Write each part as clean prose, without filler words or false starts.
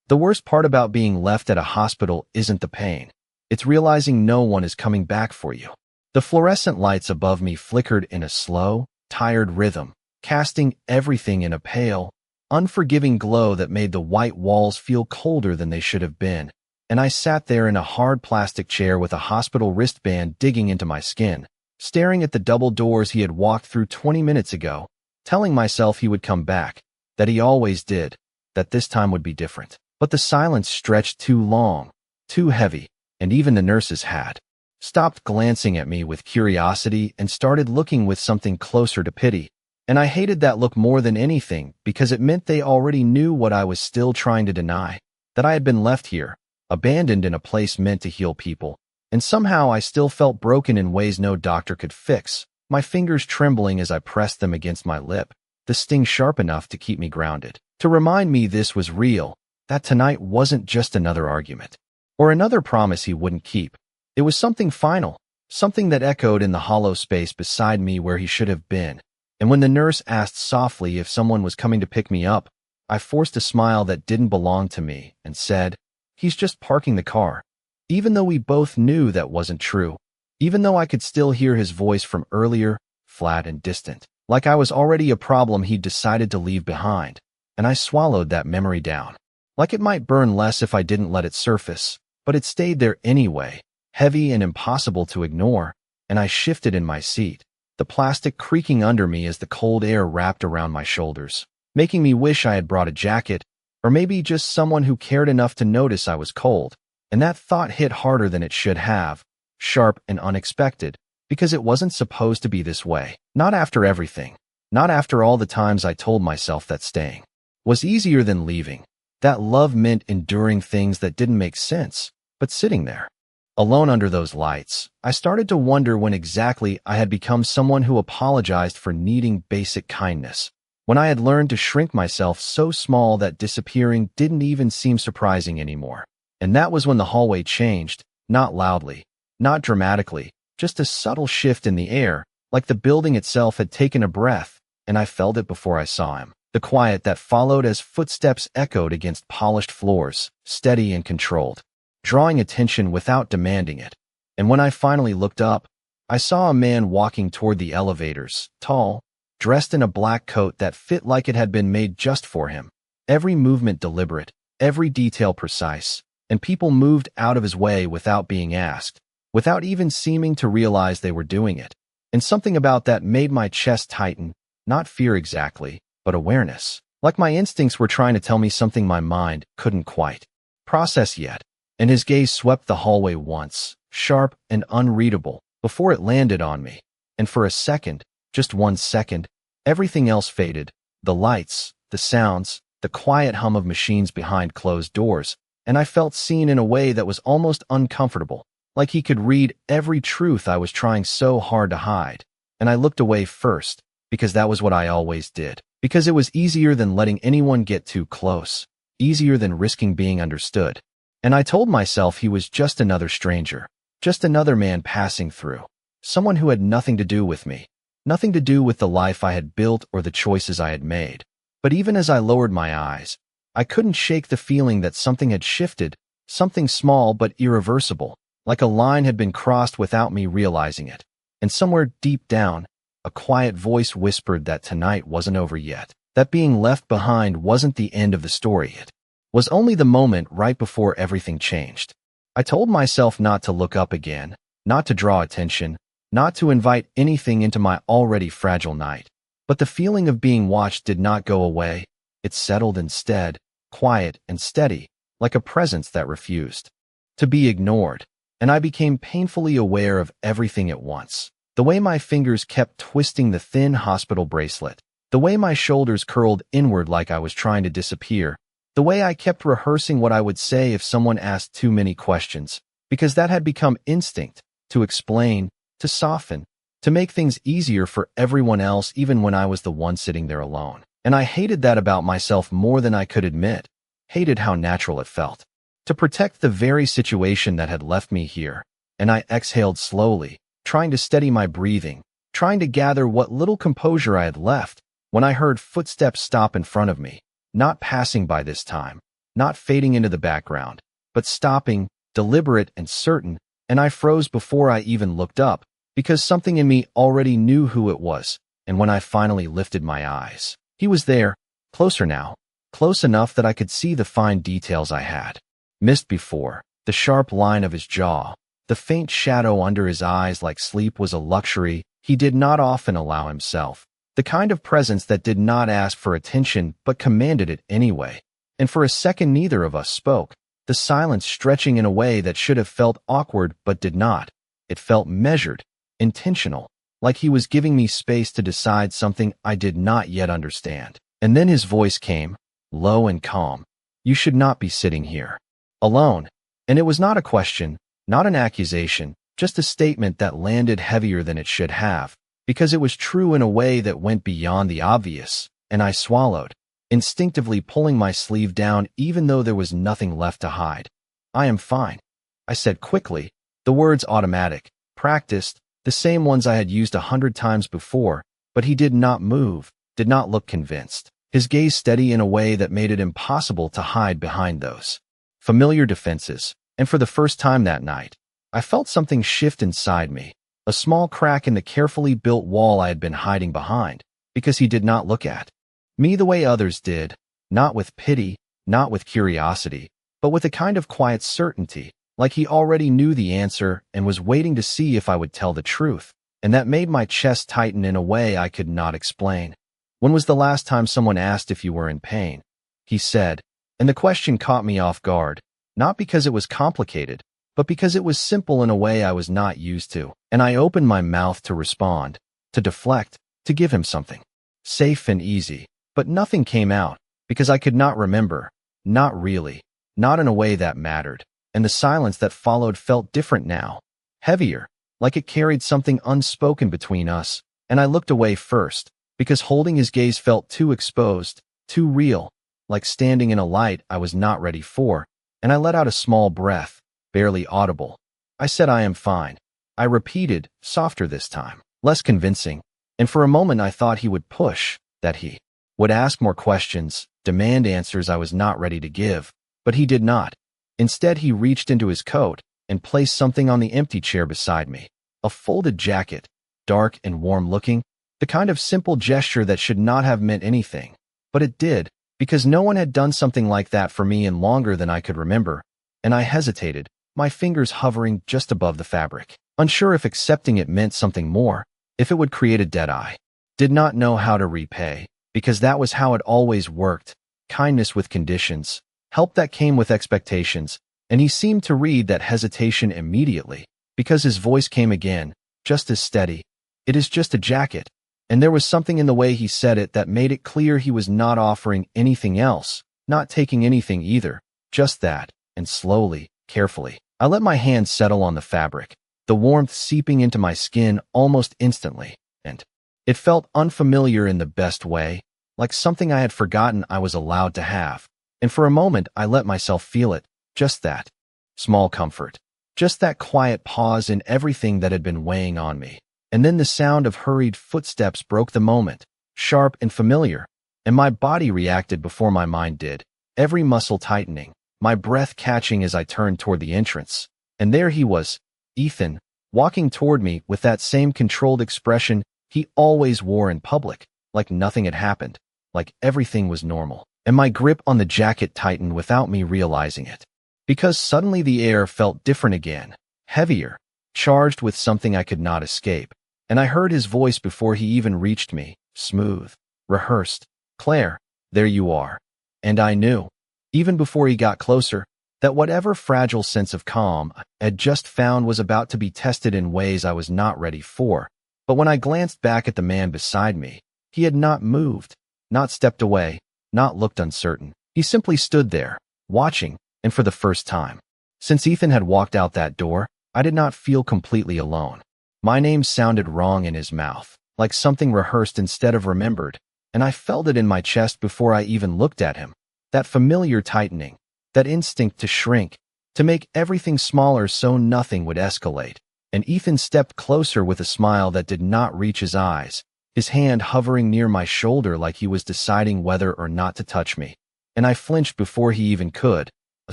The worst part about being left at a hospital isn't the pain. It's realizing no one is coming back for you. The fluorescent lights above me flickered in a slow, tired rhythm, casting everything in a pale, unforgiving glow that made the white walls feel colder than they should have been. And I sat there in a hard plastic chair with a hospital wristband digging into my skin, staring at the double doors he had walked through 20 minutes ago, telling myself he would come back, that he always did, that this time would be different. But the silence stretched too long, too heavy, and even the nurses had stopped glancing at me with curiosity and started looking with something closer to pity. And I hated that look more than anything because it meant they already knew what I was still trying to deny, that I had been left here, abandoned in a place meant to heal people. And somehow I still felt broken in ways no doctor could fix, my fingers trembling as I pressed them against my lip, the sting sharp enough to keep me grounded, to remind me this was real, that tonight wasn't just another argument, or another promise he wouldn't keep. It was something final, something that echoed in the hollow space beside me where he should have been. And when the nurse asked softly if someone was coming to pick me up, I forced a smile that didn't belong to me and said, "He's just parking the car." Even though we both knew that wasn't true, even though I could still hear his voice from earlier, flat and distant, like I was already a problem he'd decided to leave behind. And I swallowed that memory down. Like it might burn less if I didn't let it surface, but it stayed there anyway, heavy and impossible to ignore, and I shifted in my seat, the plastic creaking under me as the cold air wrapped around my shoulders, making me wish I had brought a jacket, or maybe just someone who cared enough to notice I was cold. And that thought hit harder than it should have, sharp and unexpected, because it wasn't supposed to be this way. Not after everything, not after all the times I told myself that staying was easier than leaving. That love meant enduring things that didn't make sense, but sitting there, alone under those lights, I started to wonder when exactly I had become someone who apologized for needing basic kindness, when I had learned to shrink myself so small that disappearing didn't even seem surprising anymore. And that was when the hallway changed, not loudly, not dramatically, just a subtle shift in the air, like the building itself had taken a breath, and I felt it before I saw him. The quiet that followed as footsteps echoed against polished floors, steady and controlled, drawing attention without demanding it. And when I finally looked up, I saw a man walking toward the elevators, tall, dressed in a black coat that fit like it had been made just for him. Every movement deliberate, every detail precise, and people moved out of his way without being asked, without even seeming to realize they were doing it. And something about that made my chest tighten, not fear exactly, but awareness. Like my instincts were trying to tell me something my mind couldn't quite process yet. And his gaze swept the hallway once, sharp and unreadable, before it landed on me. And for a second, just 1 second, everything else faded. The lights, the sounds, the quiet hum of machines behind closed doors, and I felt seen in a way that was almost uncomfortable, like he could read every truth I was trying so hard to hide. And I looked away first, because that was what I always did. Because it was easier than letting anyone get too close, easier than risking being understood. And I told myself he was just another stranger, just another man passing through, someone who had nothing to do with me, nothing to do with the life I had built or the choices I had made. But even as I lowered my eyes, I couldn't shake the feeling that something had shifted, something small but irreversible, like a line had been crossed without me realizing it. And somewhere deep down, a quiet voice whispered that tonight wasn't over yet, that being left behind wasn't the end of the story. It was only the moment right before everything changed. I told myself not to look up again, not to draw attention, not to invite anything into my already fragile night. But the feeling of being watched did not go away. It settled instead, quiet and steady, like a presence that refused to be ignored. And I became painfully aware of everything at once. The way my fingers kept twisting the thin hospital bracelet, the way my shoulders curled inward like I was trying to disappear, the way I kept rehearsing what I would say if someone asked too many questions, because that had become instinct, to explain, to soften, to make things easier for everyone else even when I was the one sitting there alone. And I hated that about myself more than I could admit, hated how natural it felt. To protect the very situation that had left me here, and I exhaled slowly, trying to steady my breathing, trying to gather what little composure I had left, when I heard footsteps stop in front of me, not passing by this time, not fading into the background, but stopping, deliberate and certain, and I froze before I even looked up, because something in me already knew who it was, and when I finally lifted my eyes, he was there, closer now, close enough that I could see the fine details I had missed before, the sharp line of his jaw, the faint shadow under his eyes like sleep was a luxury he did not often allow himself, the kind of presence that did not ask for attention but commanded it anyway. And for a second neither of us spoke, the silence stretching in a way that should have felt awkward but did not. It felt measured, intentional, like he was giving me space to decide something I did not yet understand. And then his voice came, low and calm. You should not be sitting here alone. And it was not a question, not an accusation, just a statement that landed heavier than it should have, because it was true in a way that went beyond the obvious, and I swallowed, instinctively pulling my sleeve down even though there was nothing left to hide. I am fine, I said quickly, the words automatic, practiced, the same ones I had used 100 times before, but he did not move, did not look convinced, his gaze steady in a way that made it impossible to hide behind those familiar defenses. And for the first time that night, I felt something shift inside me, a small crack in the carefully built wall I had been hiding behind, because he did not look at me the way others did, not with pity, not with curiosity, but with a kind of quiet certainty, like he already knew the answer and was waiting to see if I would tell the truth, and that made my chest tighten in a way I could not explain. When was the last time someone asked if you were in pain? He said, and the question caught me off guard, not because it was complicated, but because it was simple in a way I was not used to, and I opened my mouth to respond, to deflect, to give him something safe and easy, but nothing came out, because I could not remember, not really, not in a way that mattered, and the silence that followed felt different now, heavier, like it carried something unspoken between us, and I looked away first, because holding his gaze felt too exposed, too real, like standing in a light I was not ready for, and I let out a small breath, barely audible. I said I am fine. I repeated, softer this time, less convincing, and for a moment I thought he would push, that he would ask more questions, demand answers I was not ready to give, but he did not. Instead, he reached into his coat and placed something on the empty chair beside me, a folded jacket, dark and warm-looking, the kind of simple gesture that should not have meant anything, but it did, because no one had done something like that for me in longer than I could remember, and I hesitated, my fingers hovering just above the fabric, unsure if accepting it meant something more, if it would create a dead eye. Did not know how to repay, because that was how it always worked, kindness with conditions, help that came with expectations, and he seemed to read that hesitation immediately, because his voice came again, just as steady. It is just a jacket. And there was something in the way he said it that made it clear he was not offering anything else, not taking anything either, just that, and slowly, carefully, I let my hand settle on the fabric, the warmth seeping into my skin almost instantly, and it felt unfamiliar in the best way, like something I had forgotten I was allowed to have, and for a moment I let myself feel it, just that small comfort, just that quiet pause in everything that had been weighing on me. And then the sound of hurried footsteps broke the moment, sharp and familiar, and my body reacted before my mind did, every muscle tightening, my breath catching as I turned toward the entrance. And there he was, Ethan, walking toward me with that same controlled expression he always wore in public, like nothing had happened, like everything was normal. And my grip on the jacket tightened without me realizing it, because suddenly the air felt different again, heavier, charged with something I could not escape. And I heard his voice before he even reached me, smooth, rehearsed. Claire, there you are. And I knew, even before he got closer, that whatever fragile sense of calm I had just found was about to be tested in ways I was not ready for. But when I glanced back at the man beside me, he had not moved, not stepped away, not looked uncertain. He simply stood there, watching, and for the first time, since Ethan had walked out that door, I did not feel completely alone. My name sounded wrong in his mouth, like something rehearsed instead of remembered, and I felt it in my chest before I even looked at him. That familiar tightening, that instinct to shrink, to make everything smaller so nothing would escalate. And Ethan stepped closer with a smile that did not reach his eyes, his hand hovering near my shoulder like he was deciding whether or not to touch me. and I flinched before he even could. A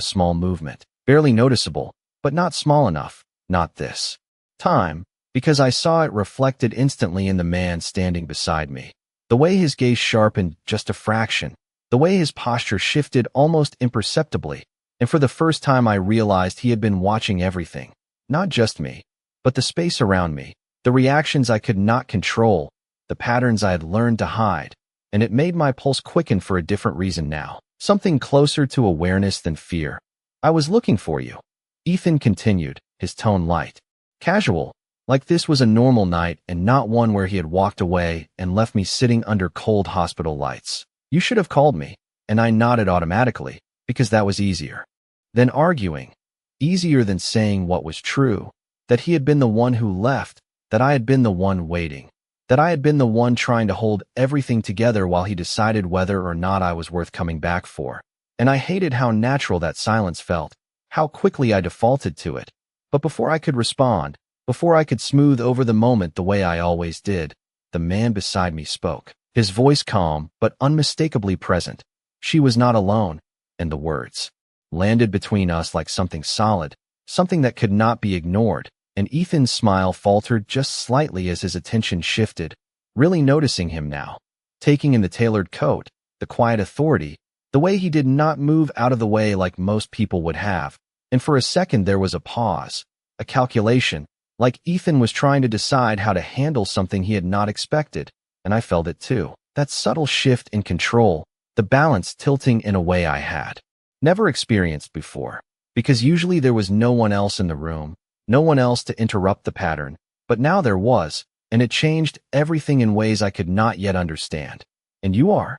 small movement, barely noticeable, but not small enough, not this time, because I saw it reflected instantly in the man standing beside me. The way his gaze sharpened just a fraction, the way his posture shifted almost imperceptibly, and for the first time I realized he had been watching everything, not just me, but the space around me, the reactions I could not control, the patterns I had learned to hide, and it made my pulse quicken for a different reason now, something closer to awareness than fear. "I was looking for you," Ethan continued, his tone light, casual, like this was a normal night and not one where he had walked away and left me sitting under cold hospital lights. "You should have called me," and I nodded automatically, because that was easier than arguing, easier than saying what was true, that he had been the one who left, that I had been the one waiting, that I had been the one trying to hold everything together while he decided whether or not I was worth coming back for. And I hated how natural that silence felt, how quickly I defaulted to it. But before I could respond, before I could smooth over the moment the way I always did, the man beside me spoke, his voice calm but unmistakably present. She was not alone, and the words landed between us like something solid, something that could not be ignored, and Ethan's smile faltered just slightly as his attention shifted, really noticing him now, taking in the tailored coat, the quiet authority, the way he did not move out of the way like most people would have, and for a second there was a pause, a calculation, like Ethan was trying to decide how to handle something he had not expected, and I felt it too, that subtle shift in control, the balance tilting in a way I had never experienced before, because usually there was no one else in the room, no one else to interrupt the pattern, but now there was, and it changed everything in ways I could not yet understand. "And you are?"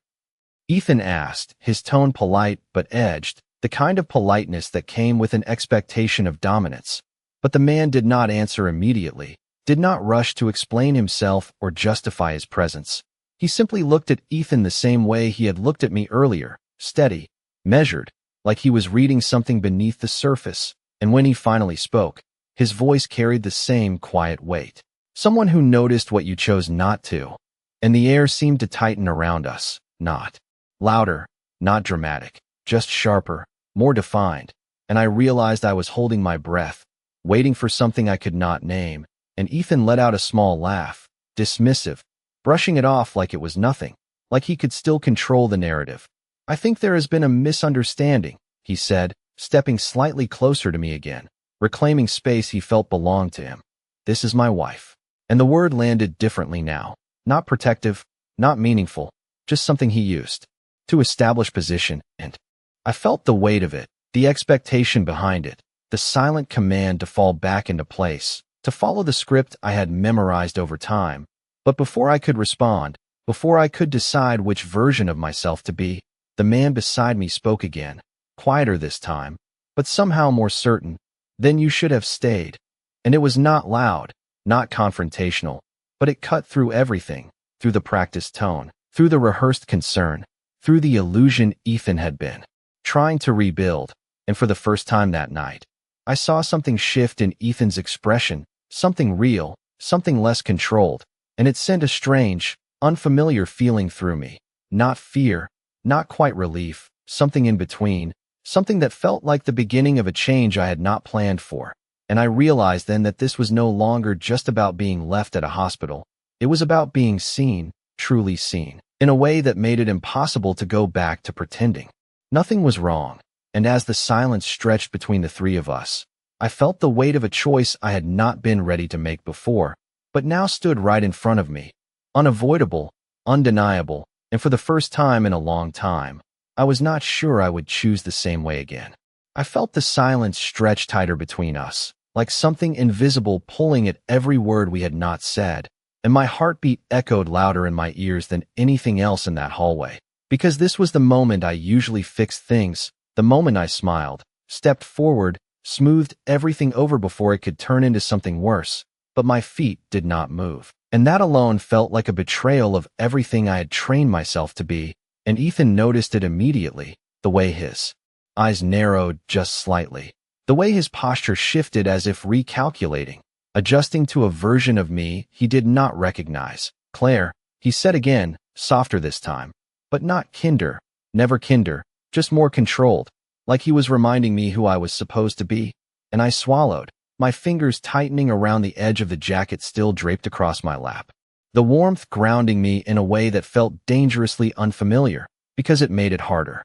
Ethan asked, his tone polite but edged, the kind of politeness that came with an expectation of dominance. But the man did not answer immediately, did not rush to explain himself or justify his presence. He simply looked at Ethan the same way he had looked at me earlier, steady, measured, like he was reading something beneath the surface, and when he finally spoke, his voice carried the same quiet weight. "Someone who noticed what you chose not to." And the air seemed to tighten around us, not louder, not dramatic, just sharper, more defined, and I realized I was holding my breath, waiting for something I could not name, and Ethan let out a small laugh, dismissive, brushing it off like it was nothing, like he could still control the narrative. "I think there has been a misunderstanding," he said, stepping slightly closer to me again, reclaiming space he felt belonged to him. "This is my wife." And the word landed differently now, not protective, not meaningful, just something he used to establish position, and I felt the weight of it, the expectation behind it, the silent command to fall back into place, to follow the script I had memorized over time. But before I could respond, before I could decide which version of myself to be, the man beside me spoke again, quieter this time, but somehow more certain. "Then you should have stayed." And it was not loud, not confrontational, but it cut through everything, through the practiced tone, through the rehearsed concern, through the illusion Ethan had been trying to rebuild. And for the first time that night, I saw something shift in Ethan's expression, something real, something less controlled, and it sent a strange, unfamiliar feeling through me. Not fear, not quite relief, something in between, something that felt like the beginning of a change I had not planned for. And I realized then that this was no longer just about being left at a hospital. It was about being seen, truly seen, in a way that made it impossible to go back to pretending. Nothing was wrong, and as the silence stretched between the three of us, I felt the weight of a choice I had not been ready to make before, but now stood right in front of me, unavoidable, undeniable, and for the first time in a long time, I was not sure I would choose the same way again. I felt the silence stretch tighter between us, like something invisible pulling at every word we had not said, and my heartbeat echoed louder in my ears than anything else in that hallway. Because this was the moment I usually fixed things, the moment I smiled, stepped forward, smoothed everything over before it could turn into something worse, but my feet did not move. And that alone felt like a betrayal of everything I had trained myself to be, and Ethan noticed it immediately, the way his eyes narrowed just slightly, the way his posture shifted as if recalculating, adjusting to a version of me he did not recognize. "Claire," he said again, softer this time, but not kinder, never kinder, just more controlled, like he was reminding me who I was supposed to be. And I swallowed, my fingers tightening around the edge of the jacket still draped across my lap. The warmth grounding me in a way that felt dangerously unfamiliar, because it made it harder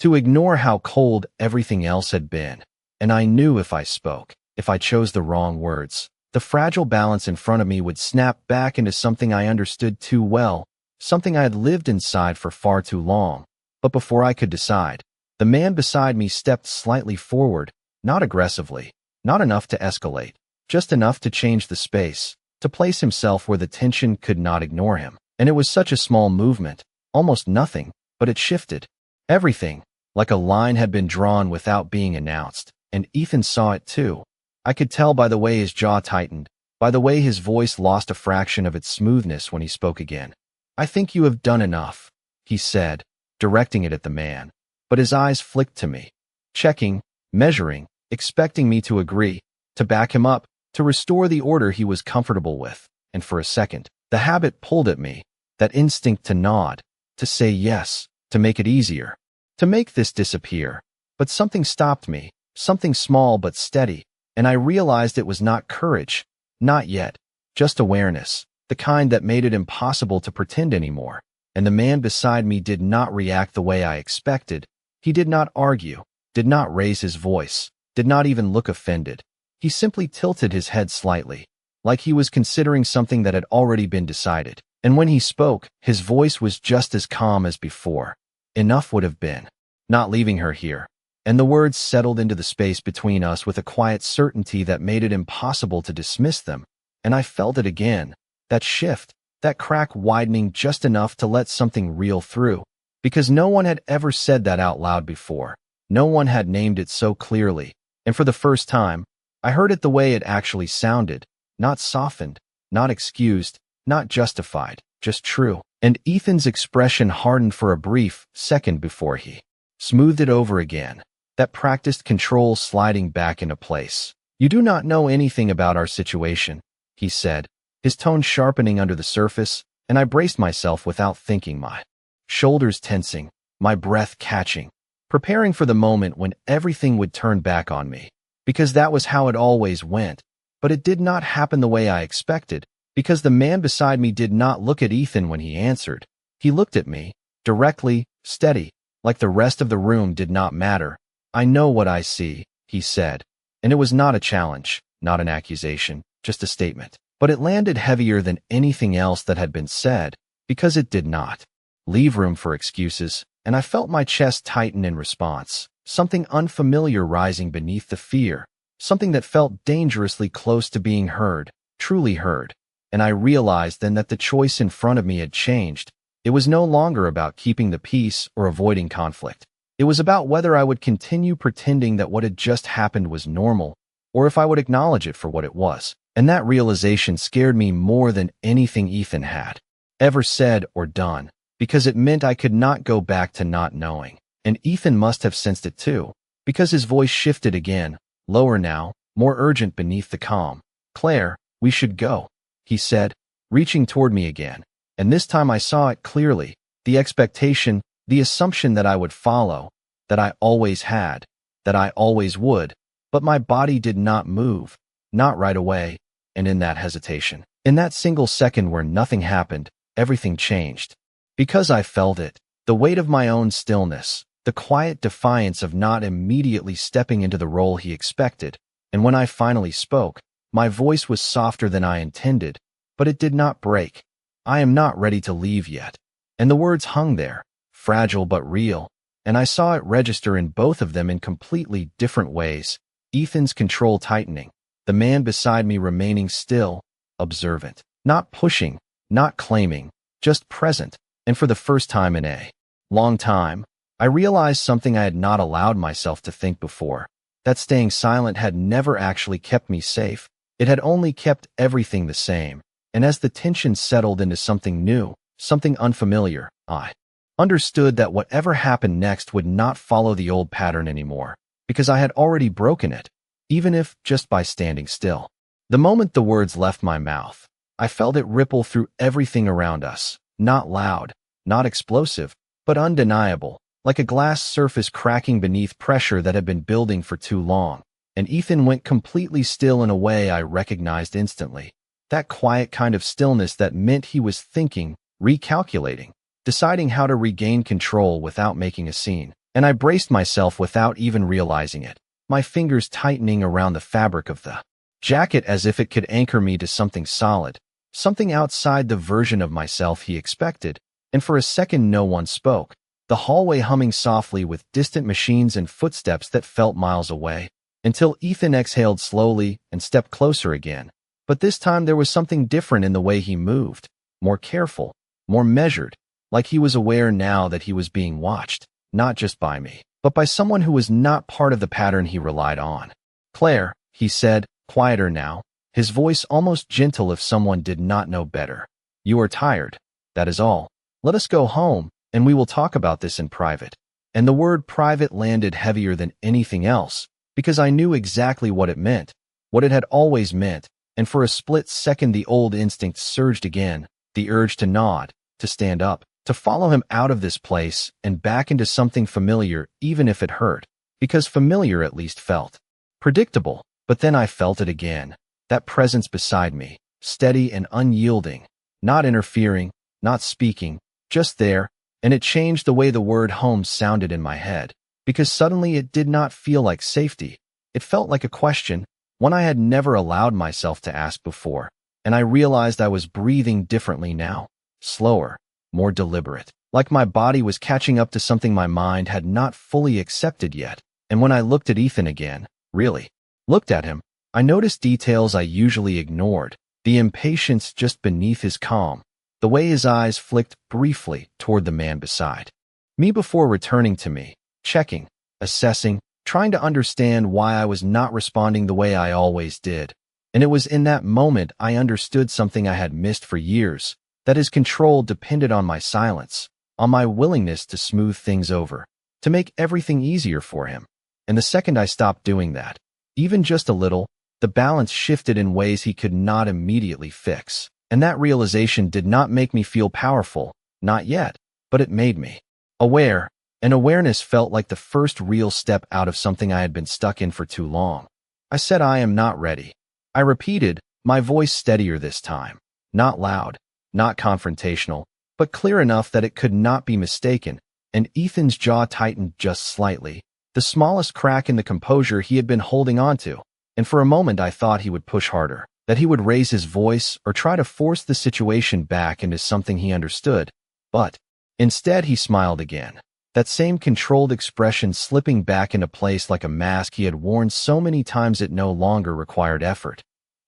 to ignore how cold everything else had been. And I knew if I spoke, if I chose the wrong words, the fragile balance in front of me would snap back into something I understood too well, something I had lived inside for far too long. But before I could decide, the man beside me stepped slightly forward, not aggressively, not enough to escalate, just enough to change the space, to place himself where the tension could not ignore him. And it was such a small movement, almost nothing, but it shifted everything, like a line had been drawn without being announced. And Ethan saw it too. I could tell by the way his jaw tightened, by the way his voice lost a fraction of its smoothness when he spoke again. "I think you have done enough," he said, directing it at the man. But his eyes flicked to me, checking, measuring, expecting me to agree, to back him up, to restore the order he was comfortable with. And for a second, the habit pulled at me, that instinct to nod, to say yes, to make it easier, to make this disappear. But something stopped me, something small but steady, and I realized it was not courage, not yet, just awareness, the kind that made it impossible to pretend anymore. And the man beside me did not react the way I expected. He did not argue, did not raise his voice, did not even look offended. He simply tilted his head slightly, like he was considering something that had already been decided. And when he spoke, his voice was just as calm as before. "Enough would have been. Not leaving her here." And the words settled into the space between us with a quiet certainty that made it impossible to dismiss them. And I felt it again, that shift, that crack widening just enough to let something reel through. Because no one had ever said that out loud before. No one had named it so clearly. And for the first time, I heard it the way it actually sounded, not softened, not excused, not justified, just true. And Ethan's expression hardened for a brief second before he smoothed it over again, that practiced control sliding back into place. "You do not know anything about our situation," he said, his tone sharpening under the surface, and I braced myself without thinking, my shoulders tensing, my breath catching, preparing for the moment when everything would turn back on me. Because that was how it always went. But it did not happen the way I expected, because the man beside me did not look at Ethan when he answered. He looked at me, directly, steady, like the rest of the room did not matter. "I know what I see," he said. And it was not a challenge, not an accusation, just a statement. But it landed heavier than anything else that had been said, because it did not leave room for excuses, and I felt my chest tighten in response, something unfamiliar rising beneath the fear, something that felt dangerously close to being heard, truly heard. And I realized then that the choice in front of me had changed. It was no longer about keeping the peace or avoiding conflict. It was about whether I would continue pretending that what had just happened was normal, or if I would acknowledge it for what it was. And that realization scared me more than anything Ethan had ever said or done, because it meant I could not go back to not knowing. And Ethan must have sensed it too, because his voice shifted again, lower now, more urgent beneath the calm. "Claire, we should go," he said, reaching toward me again. And this time I saw it clearly, the expectation, the assumption that I would follow, that I always had, that I always would. But my body did not move, not right away. And in that hesitation, in that single second where nothing happened, everything changed. Because I felt it, the weight of my own stillness, the quiet defiance of not immediately stepping into the role he expected. And when I finally spoke, my voice was softer than I intended, but it did not break. "I am not ready to leave yet." And the words hung there, fragile but real, and I saw it register in both of them in completely different ways. Ethan's control tightening, the man beside me remaining still, observant, not pushing, not claiming, just present. And for the first time in a long time, I realized something I had not allowed myself to think before, that staying silent had never actually kept me safe. It had only kept everything the same. And as the tension settled into something new, something unfamiliar, I understood that whatever happened next would not follow the old pattern anymore, because I had already broken it, even if just by standing still. The moment the words left my mouth, I felt it ripple through everything around us, not loud, not explosive, but undeniable, like a glass surface cracking beneath pressure that had been building for too long. And Ethan went completely still in a way I recognized instantly. That quiet kind of stillness that meant he was thinking, recalculating, deciding how to regain control without making a scene. And I braced myself without even realizing it, my fingers tightening around the fabric of the jacket as if it could anchor me to something solid, something outside the version of myself he expected. And for a second no one spoke, the hallway humming softly with distant machines and footsteps that felt miles away, until Ethan exhaled slowly and stepped closer again. But this time there was something different in the way he moved, more careful, more measured, like he was aware now that he was being watched, not just by me, but by someone who was not part of the pattern he relied on. "Claire," he said, quieter now, his voice almost gentle if someone did not know better. "You are tired. That is all. Let us go home, and we will talk about this in private." And the word private landed heavier than anything else, because I knew exactly what it meant, what it had always meant, and for a split second the old instinct surged again, the urge to nod, to stand up, to follow him out of this place and back into something familiar even if it hurt, because familiar at least felt predictable. But then I felt it again, that presence beside me, steady and unyielding, not interfering, not speaking, just there, and it changed the way the word home sounded in my head, because suddenly it did not feel like safety. It felt like a question, one I had never allowed myself to ask before, and I realized I was breathing differently now, slower, more deliberate, like my body was catching up to something my mind had not fully accepted yet. And when I looked at Ethan again, really looked at him, I noticed details I usually ignored, the impatience just beneath his calm, the way his eyes flicked briefly toward the man beside me before returning to me, checking, assessing, trying to understand why I was not responding the way I always did. And it was in that moment I understood something I had missed for years, that his control depended on my silence, on my willingness to smooth things over, to make everything easier for him. And the second I stopped doing that, even just a little, the balance shifted in ways he could not immediately fix. And that realization did not make me feel powerful, not yet, but it made me aware, and awareness felt like the first real step out of something I had been stuck in for too long. I said, "I am not ready." I repeated, my voice steadier this time, not loud, not confrontational, but clear enough that it could not be mistaken, and Ethan's jaw tightened just slightly, the smallest crack in the composure he had been holding on to, and for a moment I thought he would push harder, that he would raise his voice or try to force the situation back into something he understood, but instead he smiled again, that same controlled expression slipping back into place like a mask he had worn so many times it no longer required effort.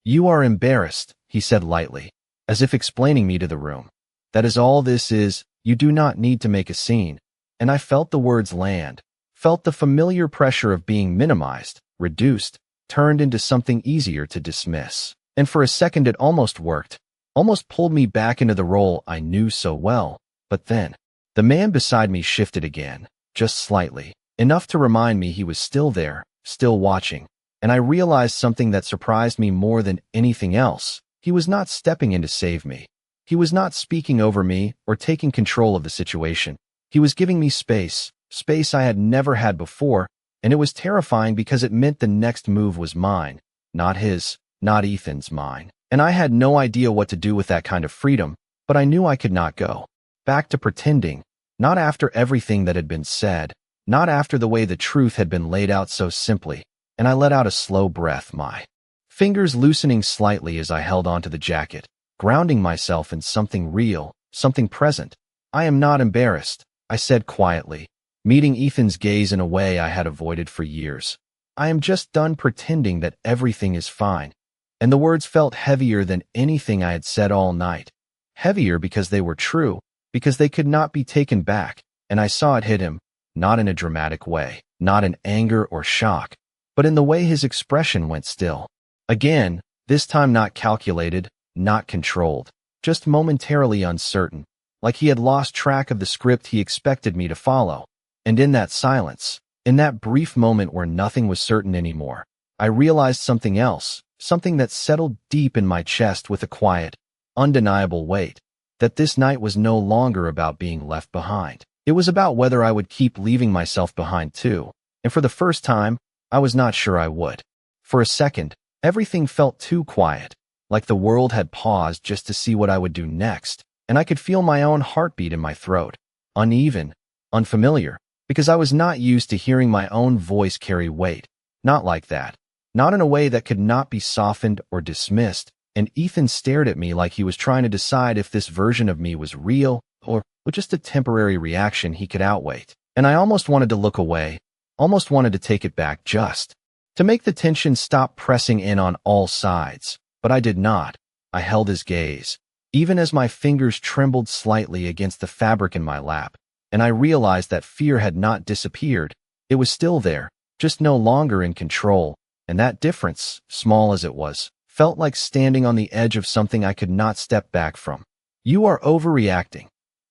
"You are embarrassed," he said lightly, as if explaining me to the room. "That is all this is. You do not need to make a scene." And I felt the words land, felt the familiar pressure of being minimized, reduced, turned into something easier to dismiss. And for a second it almost worked, almost pulled me back into the role I knew so well. But then, the man beside me shifted again, just slightly, enough to remind me he was still there, still watching. And I realized something that surprised me more than anything else. He was not stepping in to save me. He was not speaking over me or taking control of the situation. He was giving me space, space I had never had before, and it was terrifying because it meant the next move was mine, not his, not Ethan's, mine. And I had no idea what to do with that kind of freedom, but I knew I could not go back to pretending, not after everything that had been said, not after the way the truth had been laid out so simply. And I let out a slow breath, my fingers loosening slightly as I held onto the jacket, grounding myself in something real, something present. "I am not embarrassed," I said quietly, meeting Ethan's gaze in a way I had avoided for years. "I am just done pretending that everything is fine." And the words felt heavier than anything I had said all night. Heavier because they were true, because they could not be taken back, and I saw it hit him, not in a dramatic way, not in anger or shock, but in the way his expression went still. Again, this time not calculated, not controlled, just momentarily uncertain, like he had lost track of the script he expected me to follow. And in that silence, in that brief moment where nothing was certain anymore, I realized something else, something that settled deep in my chest with a quiet, undeniable weight, that this night was no longer about being left behind. It was about whether I would keep leaving myself behind too, and for the first time, I was not sure I would. For a second, everything felt too quiet, like the world had paused just to see what I would do next, and I could feel my own heartbeat in my throat, uneven, unfamiliar, because I was not used to hearing my own voice carry weight. Not like that. Not in a way that could not be softened or dismissed, and Ethan stared at me like he was trying to decide if this version of me was real or just a temporary reaction he could outwait. And I almost wanted to look away, almost wanted to take it back just to make the tension stop pressing in on all sides. But I did not. I held his gaze, even as my fingers trembled slightly against the fabric in my lap, and I realized that fear had not disappeared. It was still there, just no longer in control, and that difference, small as it was, felt like standing on the edge of something I could not step back from. "You are overreacting,"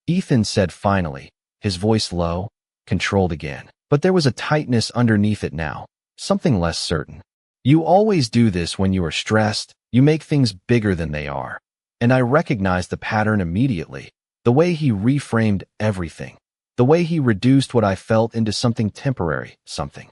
Ethan said finally, his voice low, controlled again. But there was a tightness underneath it now, something less certain. "You always do this when you are stressed. You make things bigger than they are." And I recognized the pattern immediately, the way he reframed everything, the way he reduced what I felt into something temporary, something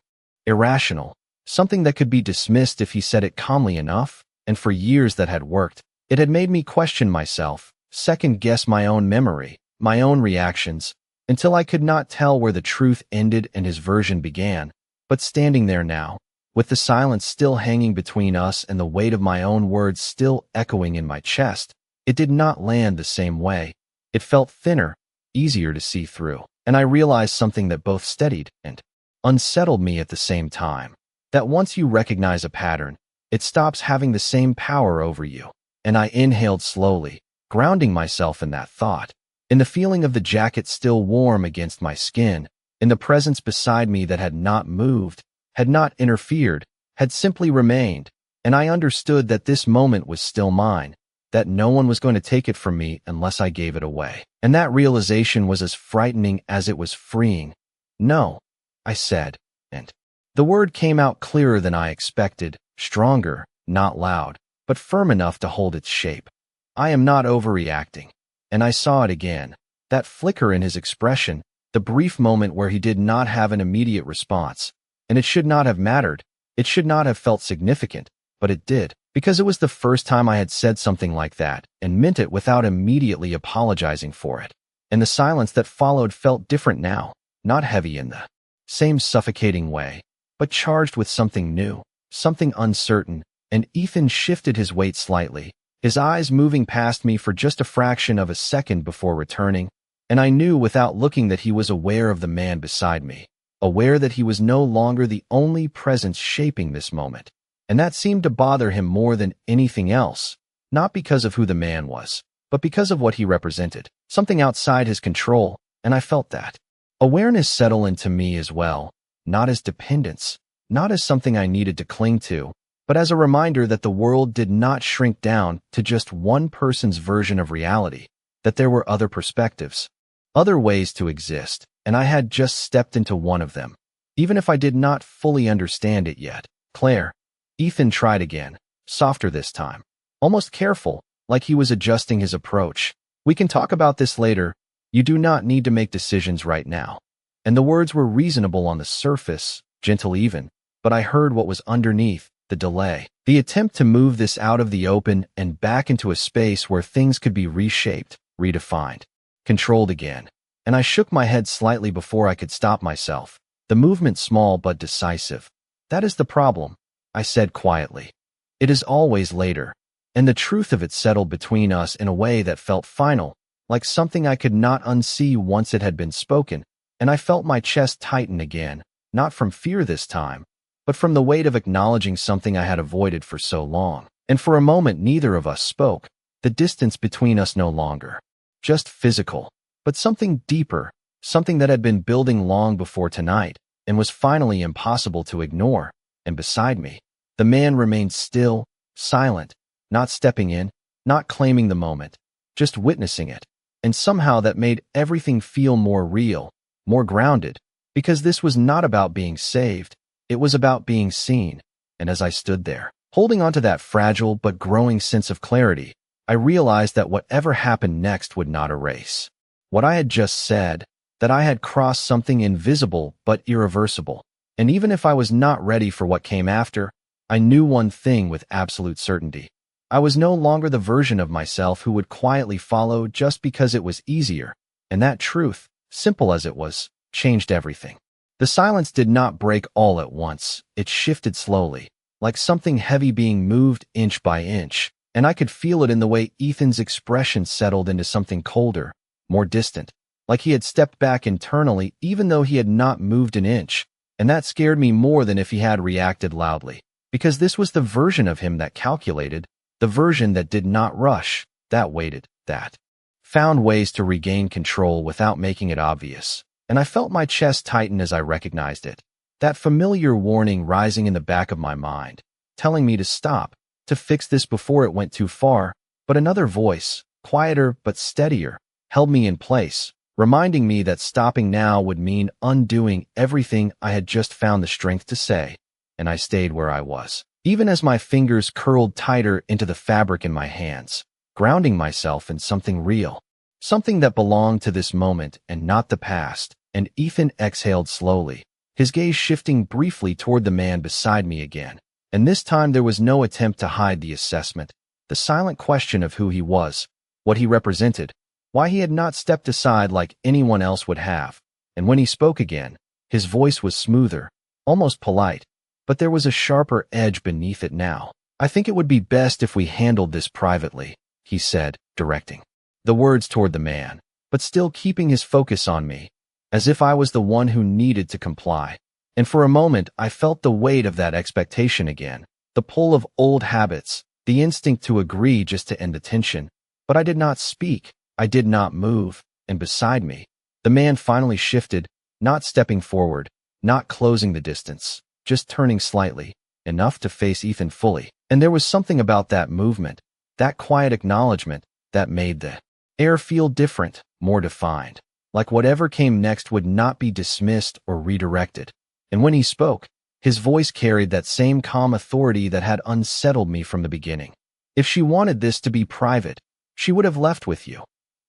irrational, something that could be dismissed if he said it calmly enough. And for years that had worked. It had made me question myself, second-guess my own memory, my own reactions, until I could not tell where the truth ended and his version began. But standing there now, with the silence still hanging between us and the weight of my own words still echoing in my chest, it did not land the same way. It felt thinner, easier to see through, and I realized something that both steadied and unsettled me at the same time. That once you recognize a pattern, it stops having the same power over you. And I inhaled slowly, grounding myself in that thought, in the feeling of the jacket still warm against my skin, in the presence beside me that had not moved, had not interfered, had simply remained. And I understood that this moment was still mine, that no one was going to take it from me unless I gave it away. And that realization was as frightening as it was freeing. "No," I said, and the word came out clearer than I expected, stronger, not loud, but firm enough to hold its shape. "I am not overreacting." And I saw it again, that flicker in his expression, the brief moment where he did not have an immediate response. And it should not have mattered. It should not have felt significant, but it did, because it was the first time I had said something like that and meant it without immediately apologizing for it. And the silence that followed felt different now, not heavy in the same suffocating way, but charged with something new, something uncertain. And Ethan shifted his weight slightly, his eyes moving past me for just a fraction of a second before returning, and I knew without looking that he was aware of the man beside me, aware that he was no longer the only presence shaping this moment. And that seemed to bother him more than anything else, not because of who the man was, but because of what he represented, something outside his control, and I felt that awareness settle into me as well, not as dependence, not as something I needed to cling to, but as a reminder that the world did not shrink down to just one person's version of reality, that there were other perspectives, other ways to exist, and I had just stepped into one of them, even if I did not fully understand it yet. "Claire," Ethan tried again, softer this time, almost careful, like he was adjusting his approach. "We can talk about this later. You do not need to make decisions right now." And the words were reasonable on the surface, gentle even, but I heard what was underneath, the delay, the attempt to move this out of the open and back into a space where things could be reshaped, redefined, controlled again. And I shook my head slightly before I could stop myself, the movement small but decisive. "That is the problem," I said quietly. "It is always later." And the truth of it settled between us in a way that felt final, like something I could not unsee once it had been spoken, and I felt my chest tighten again, not from fear this time, but from the weight of acknowledging something I had avoided for so long. And for a moment neither of us spoke, the distance between us no longer just physical, but something deeper, something that had been building long before tonight, and was finally impossible to ignore. And beside me, the man remained still, silent, not stepping in, not claiming the moment, just witnessing it. And somehow that made everything feel more real, more grounded, because this was not about being saved, it was about being seen. And as I stood there, holding onto that fragile but growing sense of clarity, I realized that whatever happened next would not erase what I had just said, that I had crossed something invisible but irreversible. And even if I was not ready for what came after, I knew one thing with absolute certainty. I was no longer the version of myself who would quietly follow just because it was easier, and that truth, simple as it was, changed everything. The silence did not break all at once. It shifted slowly, like something heavy being moved inch by inch, and I could feel it in the way Ethan's expression settled into something colder, more distant, like he had stepped back internally even though he had not moved an inch, and that scared me more than if he had reacted loudly, because this was the version of him that calculated, the version that did not rush, that waited, that found ways to regain control without making it obvious. And I felt my chest tighten as I recognized it, that familiar warning rising in the back of my mind, telling me to stop, to fix this before it went too far. But another voice, quieter but steadier, held me in place, reminding me that stopping now would mean undoing everything I had just found the strength to say. And I stayed where I was, even as my fingers curled tighter into the fabric in my hands, grounding myself in something real, something that belonged to this moment and not the past. And Ethan exhaled slowly, his gaze shifting briefly toward the man beside me again. And this time there was no attempt to hide the assessment, the silent question of who he was, what he represented, why he had not stepped aside like anyone else would have. And when he spoke again, his voice was smoother, almost polite, but there was a sharper edge beneath it now. "I think it would be best if we handled this privately," he said, directing the words toward the man, but still keeping his focus on me, as if I was the one who needed to comply. And for a moment, I felt the weight of that expectation again, the pull of old habits, the instinct to agree just to end the tension. But I did not speak, I did not move, and beside me, the man finally shifted, not stepping forward, not closing the distance, just turning slightly, enough to face Ethan fully. And there was something about that movement, that quiet acknowledgement, that made the air feel different, more defined, like whatever came next would not be dismissed or redirected. And when he spoke, his voice carried that same calm authority that had unsettled me from the beginning. "If she wanted this to be private, she would have left with you."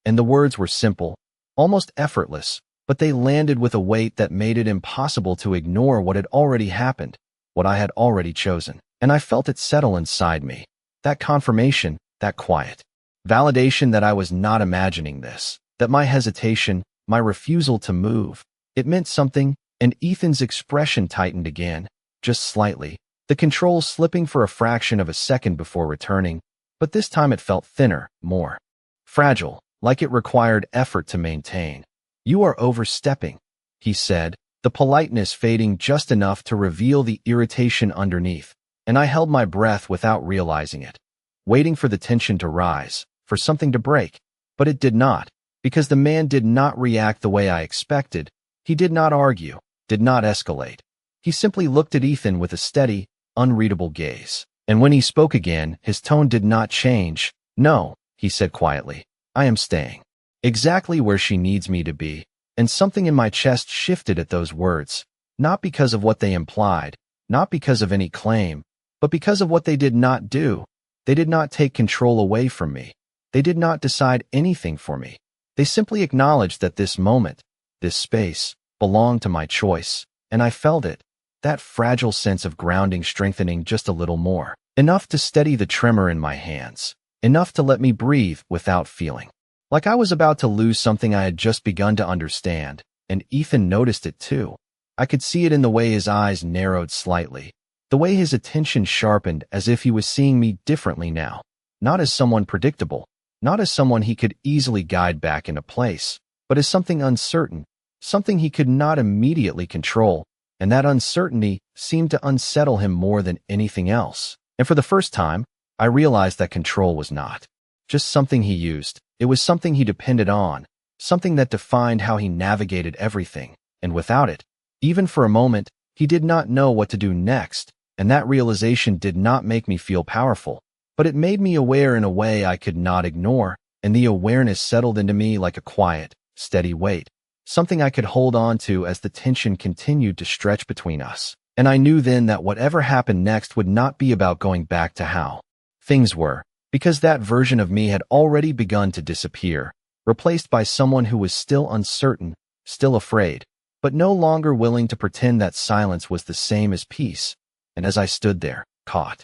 And the words were simple, almost effortless, but they landed with a weight that made it impossible to ignore what had already happened, what I had already chosen. And I felt it settle inside me, that confirmation, that quiet validation that I was not imagining this, that my hesitation, my refusal to move, it meant something. And Ethan's expression tightened again, just slightly, the control slipping for a fraction of a second before returning, but this time it felt thinner, more fragile, like it required effort to maintain. "You are overstepping," he said, the politeness fading just enough to reveal the irritation underneath, and I held my breath without realizing it, waiting for the tension to rise, for something to break. But it did not, because the man did not react the way I expected. He did not argue, did not escalate. He simply looked at Ethan with a steady, unreadable gaze. And when he spoke again, his tone did not change. "No," he said quietly, "I am staying exactly where she needs me to be." And something in my chest shifted at those words, not because of what they implied, not because of any claim, but because of what they did not do. They did not take control away from me. They did not decide anything for me. They simply acknowledged that this moment, this space, belonged to my choice, and I felt it, that fragile sense of grounding strengthening just a little more, enough to steady the tremor in my hands, enough to let me breathe without feeling like I was about to lose something I had just begun to understand. And Ethan noticed it too. I could see it in the way his eyes narrowed slightly, the way his attention sharpened as if he was seeing me differently now, not as someone predictable, not as someone he could easily guide back into place, but as something uncertain, something he could not immediately control, and that uncertainty seemed to unsettle him more than anything else. And for the first time, I realized that control was not just something he used. It was something he depended on, something that defined how he navigated everything, and without it, even for a moment, he did not know what to do next. And that realization did not make me feel powerful, but it made me aware in a way I could not ignore, and the awareness settled into me like a quiet, steady weight, something I could hold on to as the tension continued to stretch between us. And I knew then that whatever happened next would not be about going back to how things were, because that version of me had already begun to disappear, replaced by someone who was still uncertain, still afraid, but no longer willing to pretend that silence was the same as peace. And as I stood there, caught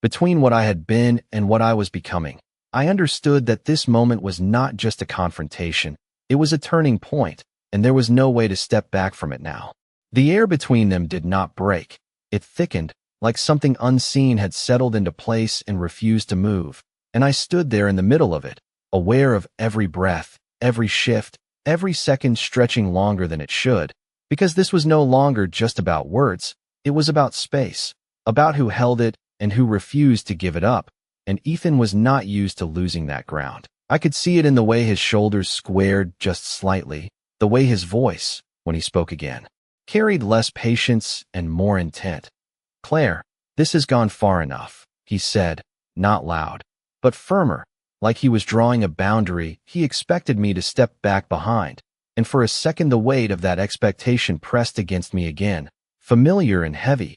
between what I had been and what I was becoming, I understood that this moment was not just a confrontation, it was a turning point, and there was no way to step back from it now. The air between them did not break. It thickened, like something unseen had settled into place and refused to move, and I stood there in the middle of it, aware of every breath, every shift, every second stretching longer than it should, because this was no longer just about words, it was about space, about who held it and who refused to give it up, and Ethan was not used to losing that ground. I could see it in the way his shoulders squared just slightly, the way his voice, when he spoke again, carried less patience and more intent. "Claire, this has gone far enough," he said, not loud, but firmer, like he was drawing a boundary he expected me to step back behind, and for a second the weight of that expectation pressed against me again, familiar and heavy,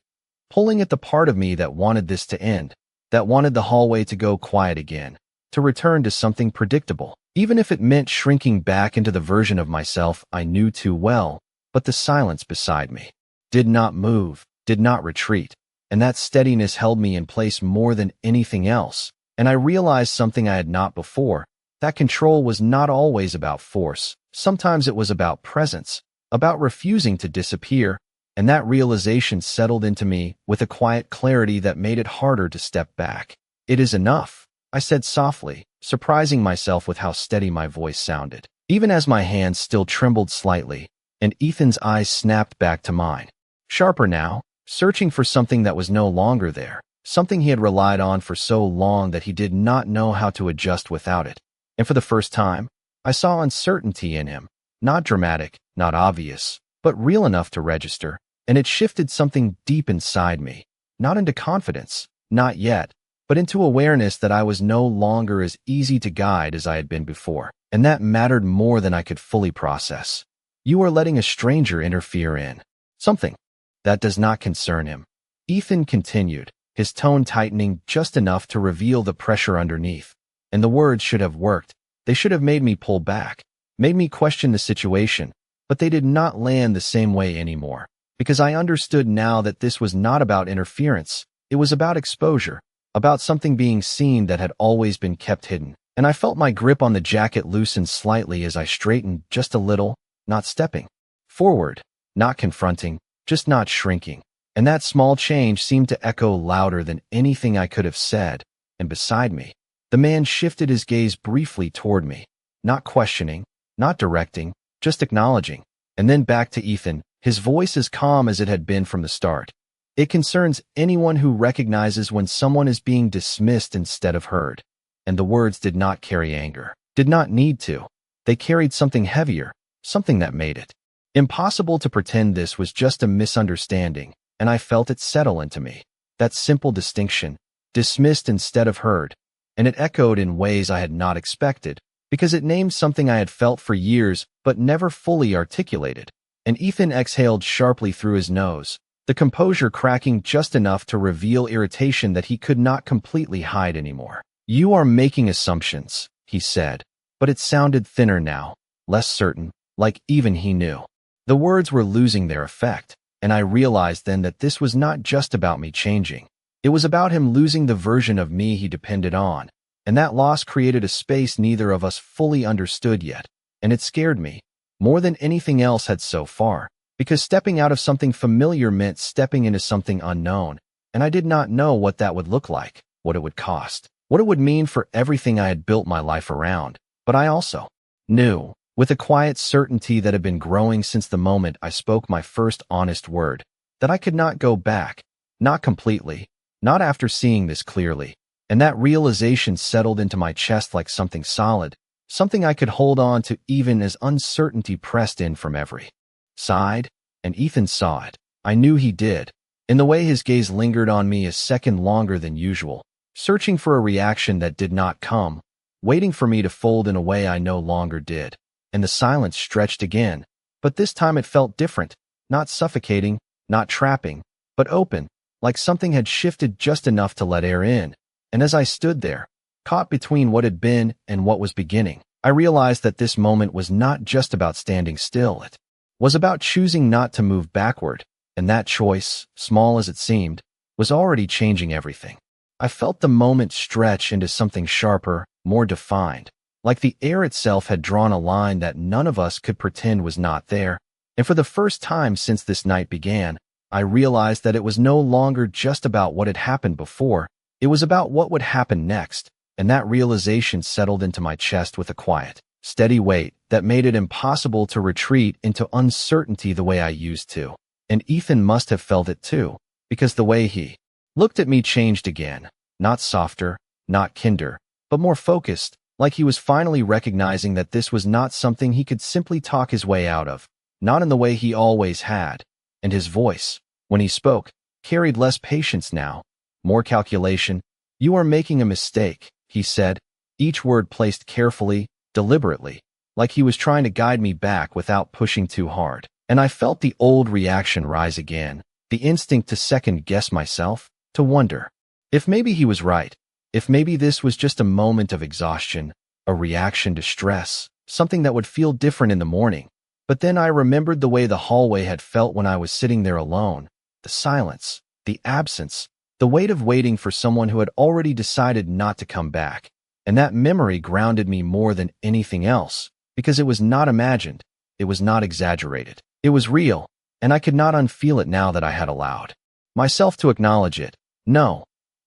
pulling at the part of me that wanted this to end, that wanted the hallway to go quiet again, to return to something predictable, even if it meant shrinking back into the version of myself I knew too well. But the silence beside me did not move, did not retreat, and that steadiness held me in place more than anything else. And I realized something I had not before, that control was not always about force. Sometimes it was about presence, about refusing to disappear, and that realization settled into me with a quiet clarity that made it harder to step back. "It is enough," I said softly, surprising myself with how steady my voice sounded, even as my hands still trembled slightly, and Ethan's eyes snapped back to mine, sharper now, searching for something that was no longer there, something he had relied on for so long that he did not know how to adjust without it. And for the first time, I saw uncertainty in him, not dramatic, not obvious, but real enough to register, and it shifted something deep inside me, not into confidence, not yet, but into awareness that I was no longer as easy to guide as I had been before, and that mattered more than I could fully process. "You are letting a stranger interfere in something that does not concern him," Ethan continued, his tone tightening just enough to reveal the pressure underneath. And the words should have worked. They should have made me pull back, made me question the situation, but they did not land the same way anymore, because I understood now that this was not about interference. It was about exposure, about something being seen that had always been kept hidden. And I felt my grip on the jacket loosen slightly as I straightened just a little, not stepping forward, not confronting, just not shrinking. And that small change seemed to echo louder than anything I could have said. And beside me, the man shifted his gaze briefly toward me, not questioning, not directing, just acknowledging. And then back to Ethan, his voice as calm as it had been from the start. "It concerns anyone who recognizes when someone is being dismissed instead of heard." And the words did not carry anger, did not need to. They carried something heavier, something that made it impossible to pretend this was just a misunderstanding, and I felt it settle into me. That simple distinction, dismissed instead of heard, and it echoed in ways I had not expected, because it named something I had felt for years but never fully articulated. And Ethan exhaled sharply through his nose, the composure cracking just enough to reveal irritation that he could not completely hide anymore. "You are making assumptions," he said, but it sounded thinner now, less certain, like even he knew. The words were losing their effect, and I realized then that this was not just about me changing. It was about him losing the version of me he depended on, and that loss created a space neither of us fully understood yet, and it scared me, more than anything else had so far, because stepping out of something familiar meant stepping into something unknown, and I did not know what that would look like, what it would cost, what it would mean for everything I had built my life around. But I also knew, with a quiet certainty that had been growing since the moment I spoke my first honest word, that I could not go back, not completely, not after seeing this clearly. And that realization settled into my chest like something solid, something I could hold on to even as uncertainty pressed in from every side. And Ethan saw it. I knew he did, in the way his gaze lingered on me a second longer than usual, searching for a reaction that did not come, waiting for me to fold in a way I no longer did. And the silence stretched again, but this time it felt different, not suffocating, not trapping, but open, like something had shifted just enough to let air in. And as I stood there, caught between what had been and what was beginning, I realized that this moment was not just about standing still. It was about choosing not to move backward, and that choice, small as it seemed, was already changing everything. I felt the moment stretch into something sharper, more defined, like the air itself had drawn a line that none of us could pretend was not there, and for the first time since this night began, I realized that it was no longer just about what had happened before, it was about what would happen next, and that realization settled into my chest with a quiet, steady weight that made it impossible to retreat into uncertainty the way I used to. And Ethan must have felt it too, because the way he looked at me changed again, not softer, not kinder, but more focused, like he was finally recognizing that this was not something he could simply talk his way out of, not in the way he always had. And his voice, when he spoke, carried less patience now, more calculation. "You are making a mistake," he said, each word placed carefully, deliberately, like he was trying to guide me back without pushing too hard. And I felt the old reaction rise again, the instinct to second-guess myself, to wonder if maybe he was right, if maybe this was just a moment of exhaustion, a reaction to stress, something that would feel different in the morning. But then I remembered the way the hallway had felt when I was sitting there alone, the silence, the absence, the weight of waiting for someone who had already decided not to come back. And that memory grounded me more than anything else, because it was not imagined, it was not exaggerated, it was real, and I could not unfeel it now that I had allowed myself to acknowledge it. "No,"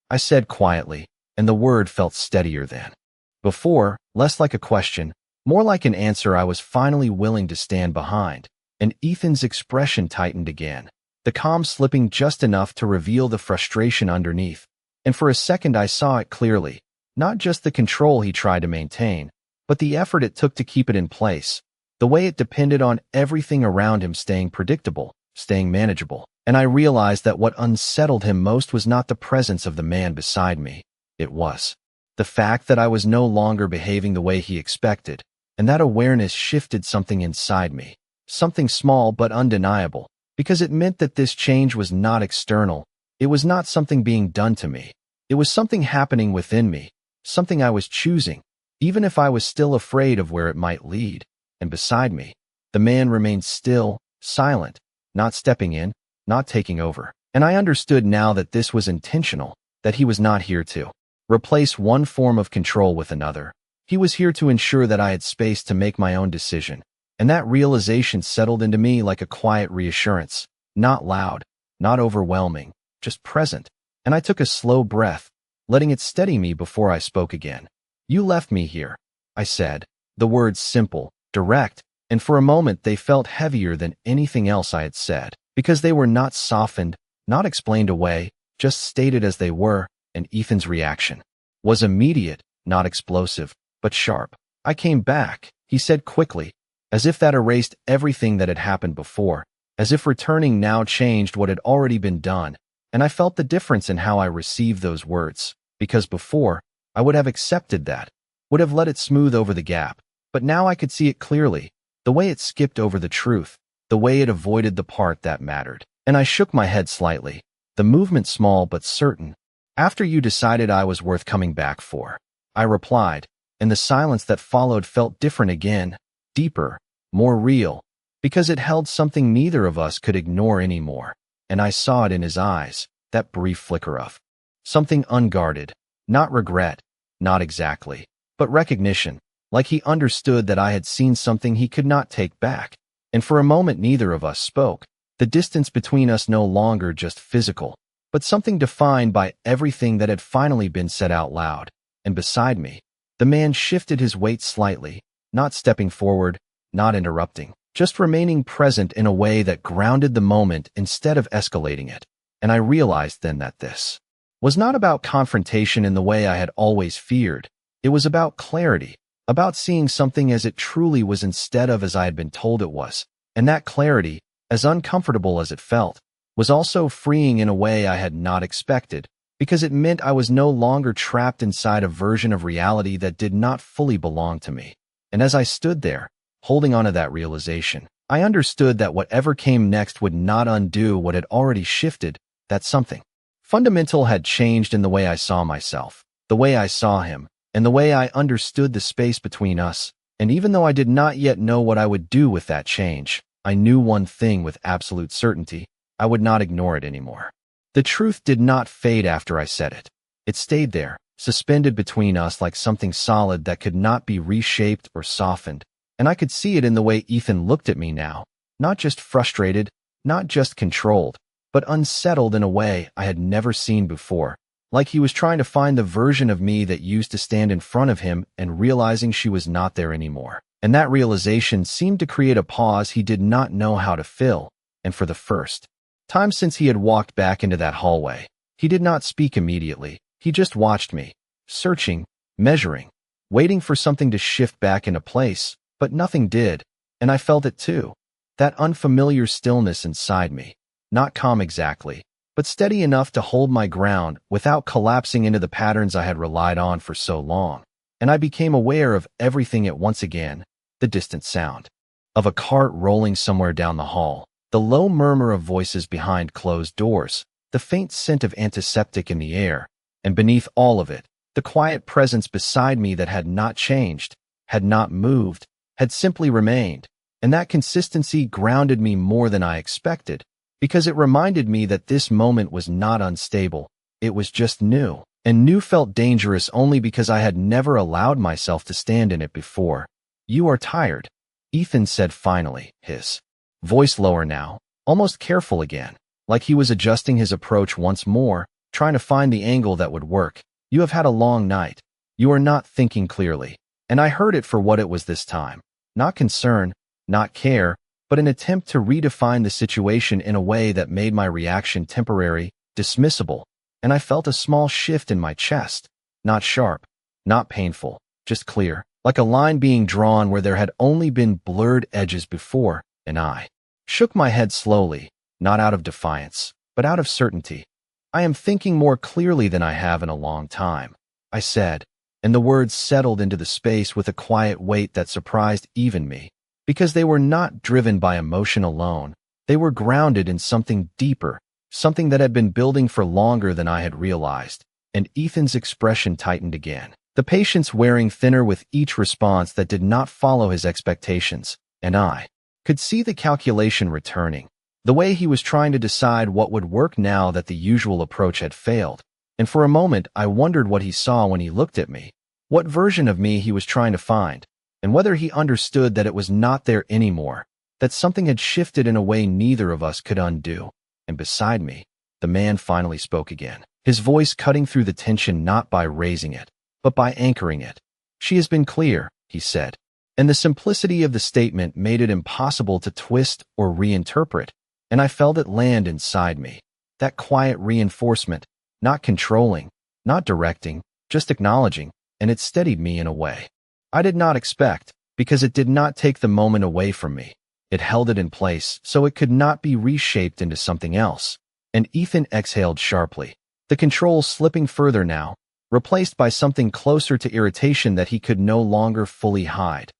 I said quietly, and the word felt steadier than before, less like a question, more like an answer I was finally willing to stand behind. And Ethan's expression tightened again, the calm slipping just enough to reveal the frustration underneath. And for a second I saw it clearly, not just the control he tried to maintain, but the effort it took to keep it in place, the way it depended on everything around him staying predictable, staying manageable. And I realized that what unsettled him most was not the presence of the man beside me. It was the fact that I was no longer behaving the way he expected, and that awareness shifted something inside me, something small but undeniable, because it meant that this change was not external, it was not something being done to me, it was something happening within me, something I was choosing, even if I was still afraid of where it might lead. And beside me, the man remained still, silent, not stepping in, not taking over. And I understood now that this was intentional, that he was not here to replace one form of control with another. He was here to ensure that I had space to make my own decision. And that realization settled into me like a quiet reassurance, not loud, not overwhelming, just present. And I took a slow breath, letting it steady me before I spoke again. "You left me here," I said, the words simple, direct, and for a moment they felt heavier than anything else I had said, because they were not softened, not explained away, just stated as they were. And Ethan's reaction was immediate, not explosive, but sharp. "I came back," he said quickly, as if that erased everything that had happened before, as if returning now changed what had already been done. And I felt the difference in how I received those words, because before, I would have accepted that, would have let it smooth over the gap. But now I could see it clearly, the way it skipped over the truth, the way it avoided the part that mattered. And I shook my head slightly, the movement small but certain. "After you decided I was worth coming back for," I replied, and the silence that followed felt different again, deeper, more real, because it held something neither of us could ignore anymore. And I saw it in his eyes, that brief flicker of something unguarded, not regret, not exactly, but recognition, like he understood that I had seen something he could not take back. And for a moment neither of us spoke, the distance between us no longer just physical, but something defined by everything that had finally been said out loud. And beside me, the man shifted his weight slightly, not stepping forward, not interrupting, just remaining present in a way that grounded the moment instead of escalating it. And I realized then that this was not about confrontation in the way I had always feared. It was about clarity, about seeing something as it truly was instead of as I had been told it was. And that clarity, as uncomfortable as it felt, was also freeing in a way I had not expected, because it meant I was no longer trapped inside a version of reality that did not fully belong to me. And as I stood there, holding on to that realization, I understood that whatever came next would not undo what had already shifted, that something fundamental had changed in the way I saw myself, the way I saw him, and the way I understood the space between us. And even though I did not yet know what I would do with that change, I knew one thing with absolute certainty: I would not ignore it anymore. The truth did not fade after I said it. It stayed there, suspended between us like something solid that could not be reshaped or softened. And I could see it in the way Ethan looked at me now. Not just frustrated, not just controlled, but unsettled in a way I had never seen before. Like he was trying to find the version of me that used to stand in front of him and realizing she was not there anymore. And that realization seemed to create a pause he did not know how to fill. And for the first time since he had walked back into that hallway, he did not speak immediately. He just watched me, searching, measuring, waiting for something to shift back into place, but nothing did. And I felt it too. That unfamiliar stillness inside me. Not calm exactly, but steady enough to hold my ground without collapsing into the patterns I had relied on for so long. And I became aware of everything at once again: the distant sound of a cart rolling somewhere down the hall, the low murmur of voices behind closed doors, the faint scent of antiseptic in the air, and beneath all of it, the quiet presence beside me that had not changed, had not moved, had simply remained. And that consistency grounded me more than I expected, because it reminded me that this moment was not unstable. It was just new, and new felt dangerous only because I had never allowed myself to stand in it before. "You are tired," Ethan said finally, his voice lower now, almost careful again, like he was adjusting his approach once more, trying to find the angle that would work. "You have had a long night. You are not thinking clearly." And I heard it for what it was this time. Not concern, not care, but an attempt to redefine the situation in a way that made my reaction temporary, dismissible. And I felt a small shift in my chest. Not sharp, not painful, just clear, like a line being drawn where there had only been blurred edges before. And I shook my head slowly, not out of defiance, but out of certainty. "I am thinking more clearly than I have in a long time," I said, and the words settled into the space with a quiet weight that surprised even me. Because they were not driven by emotion alone, they were grounded in something deeper, something that had been building for longer than I had realized. And Ethan's expression tightened again, the patience wearing thinner with each response that did not follow his expectations. And I could see the calculation returning, the way he was trying to decide what would work now that the usual approach had failed. And for a moment, I wondered what he saw when he looked at me, what version of me he was trying to find, and whether he understood that it was not there anymore, that something had shifted in a way neither of us could undo. And beside me, the man finally spoke again, his voice cutting through the tension not by raising it, but by anchoring it. "She has been clear," he said, and the simplicity of the statement made it impossible to twist or reinterpret, and I felt it land inside me. That quiet reinforcement, not controlling, not directing, just acknowledging, and it steadied me in a way I did not expect, because it did not take the moment away from me. It held it in place so it could not be reshaped into something else. And Ethan exhaled sharply, the control slipping further now, replaced by something closer to irritation that he could no longer fully hide.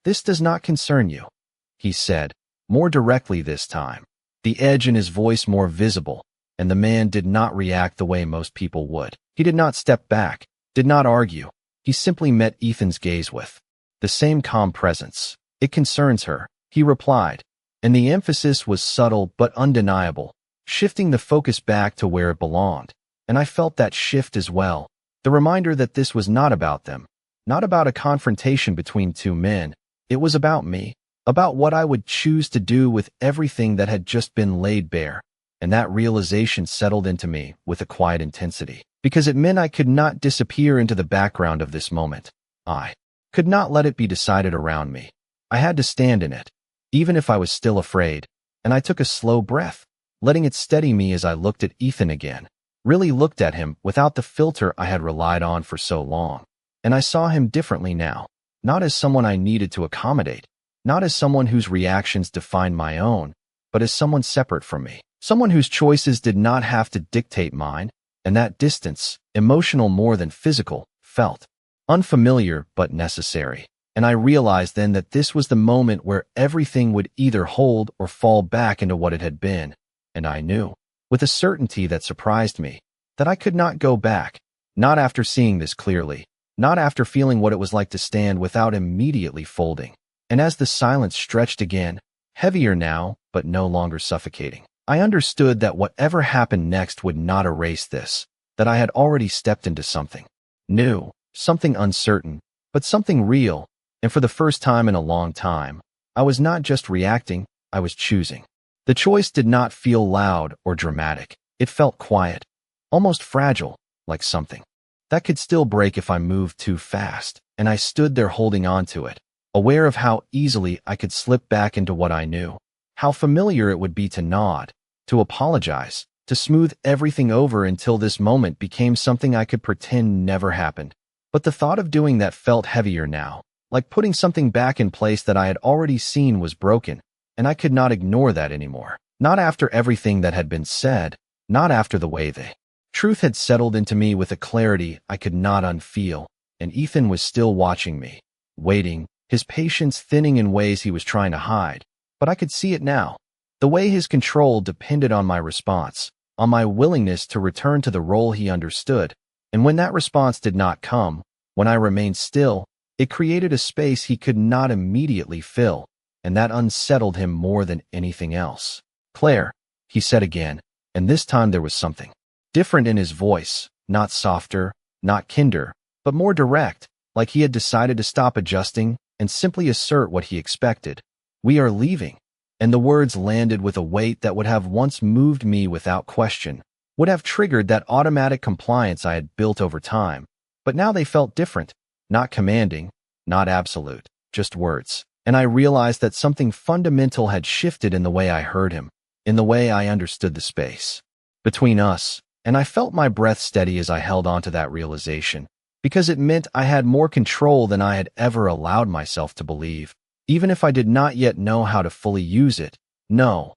"This does not concern you," he said, more directly this time, the edge in his voice more visible, and the man did not react the way most people would. He did not step back, did not argue. He simply met Ethan's gaze with the same calm presence. "It concerns her," he replied, and the emphasis was subtle but undeniable, shifting the focus back to where it belonged. And I felt that shift as well, the reminder that this was not about them, not about a confrontation between two men. It was about me, about what I would choose to do with everything that had just been laid bare. And that realization settled into me with a quiet intensity, because it meant I could not disappear into the background of this moment. I could not let it be decided around me. I had to stand in it, even if I was still afraid. And I took a slow breath, letting it steady me as I looked at Ethan again, really looked at him without the filter I had relied on for so long. And I saw him differently now, not as someone I needed to accommodate, not as someone whose reactions defined my own, but as someone separate from me. Someone whose choices did not have to dictate mine. And that distance, emotional more than physical, felt unfamiliar but necessary. And I realized then that this was the moment where everything would either hold or fall back into what it had been. And I knew, with a certainty that surprised me, that I could not go back, not after seeing this clearly, not after feeling what it was like to stand without immediately folding. And as the silence stretched again, heavier now, but no longer suffocating. I understood that whatever happened next would not erase this, that I had already stepped into something new, something uncertain, but something real, and for the first time in a long time, I was not just reacting, I was choosing. The choice did not feel loud or dramatic. It felt quiet, almost fragile, like something that could still break if I moved too fast, and I stood there holding on to it, aware of how easily I could slip back into what I knew, how familiar it would be to nod, to apologize, to smooth everything over until this moment became something I could pretend never happened. But the thought of doing that felt heavier now, like putting something back in place that I had already seen was broken, and I could not ignore that anymore. Not after everything that had been said, not after the way the truth had settled into me with a clarity I could not unfeel, and Ethan was still watching me, waiting, his patience thinning in ways he was trying to hide. But I could see it now. The way his control depended on my response, on my willingness to return to the role he understood. And when that response did not come, when I remained still, it created a space he could not immediately fill, and that unsettled him more than anything else. "Claire," he said again, and this time there was something different in his voice, not softer, not kinder, but more direct, like he had decided to stop adjusting and simply assert what he expected. "We are leaving." And the words landed with a weight that would have once moved me without question, would have triggered that automatic compliance I had built over time. But now they felt different, not commanding, not absolute, just words. And I realized that something fundamental had shifted in the way I heard him, in the way I understood the space between us. And I felt my breath steady as I held on to that realization, because it meant I had more control than I had ever allowed myself to believe, even if I did not yet know how to fully use it. "No,"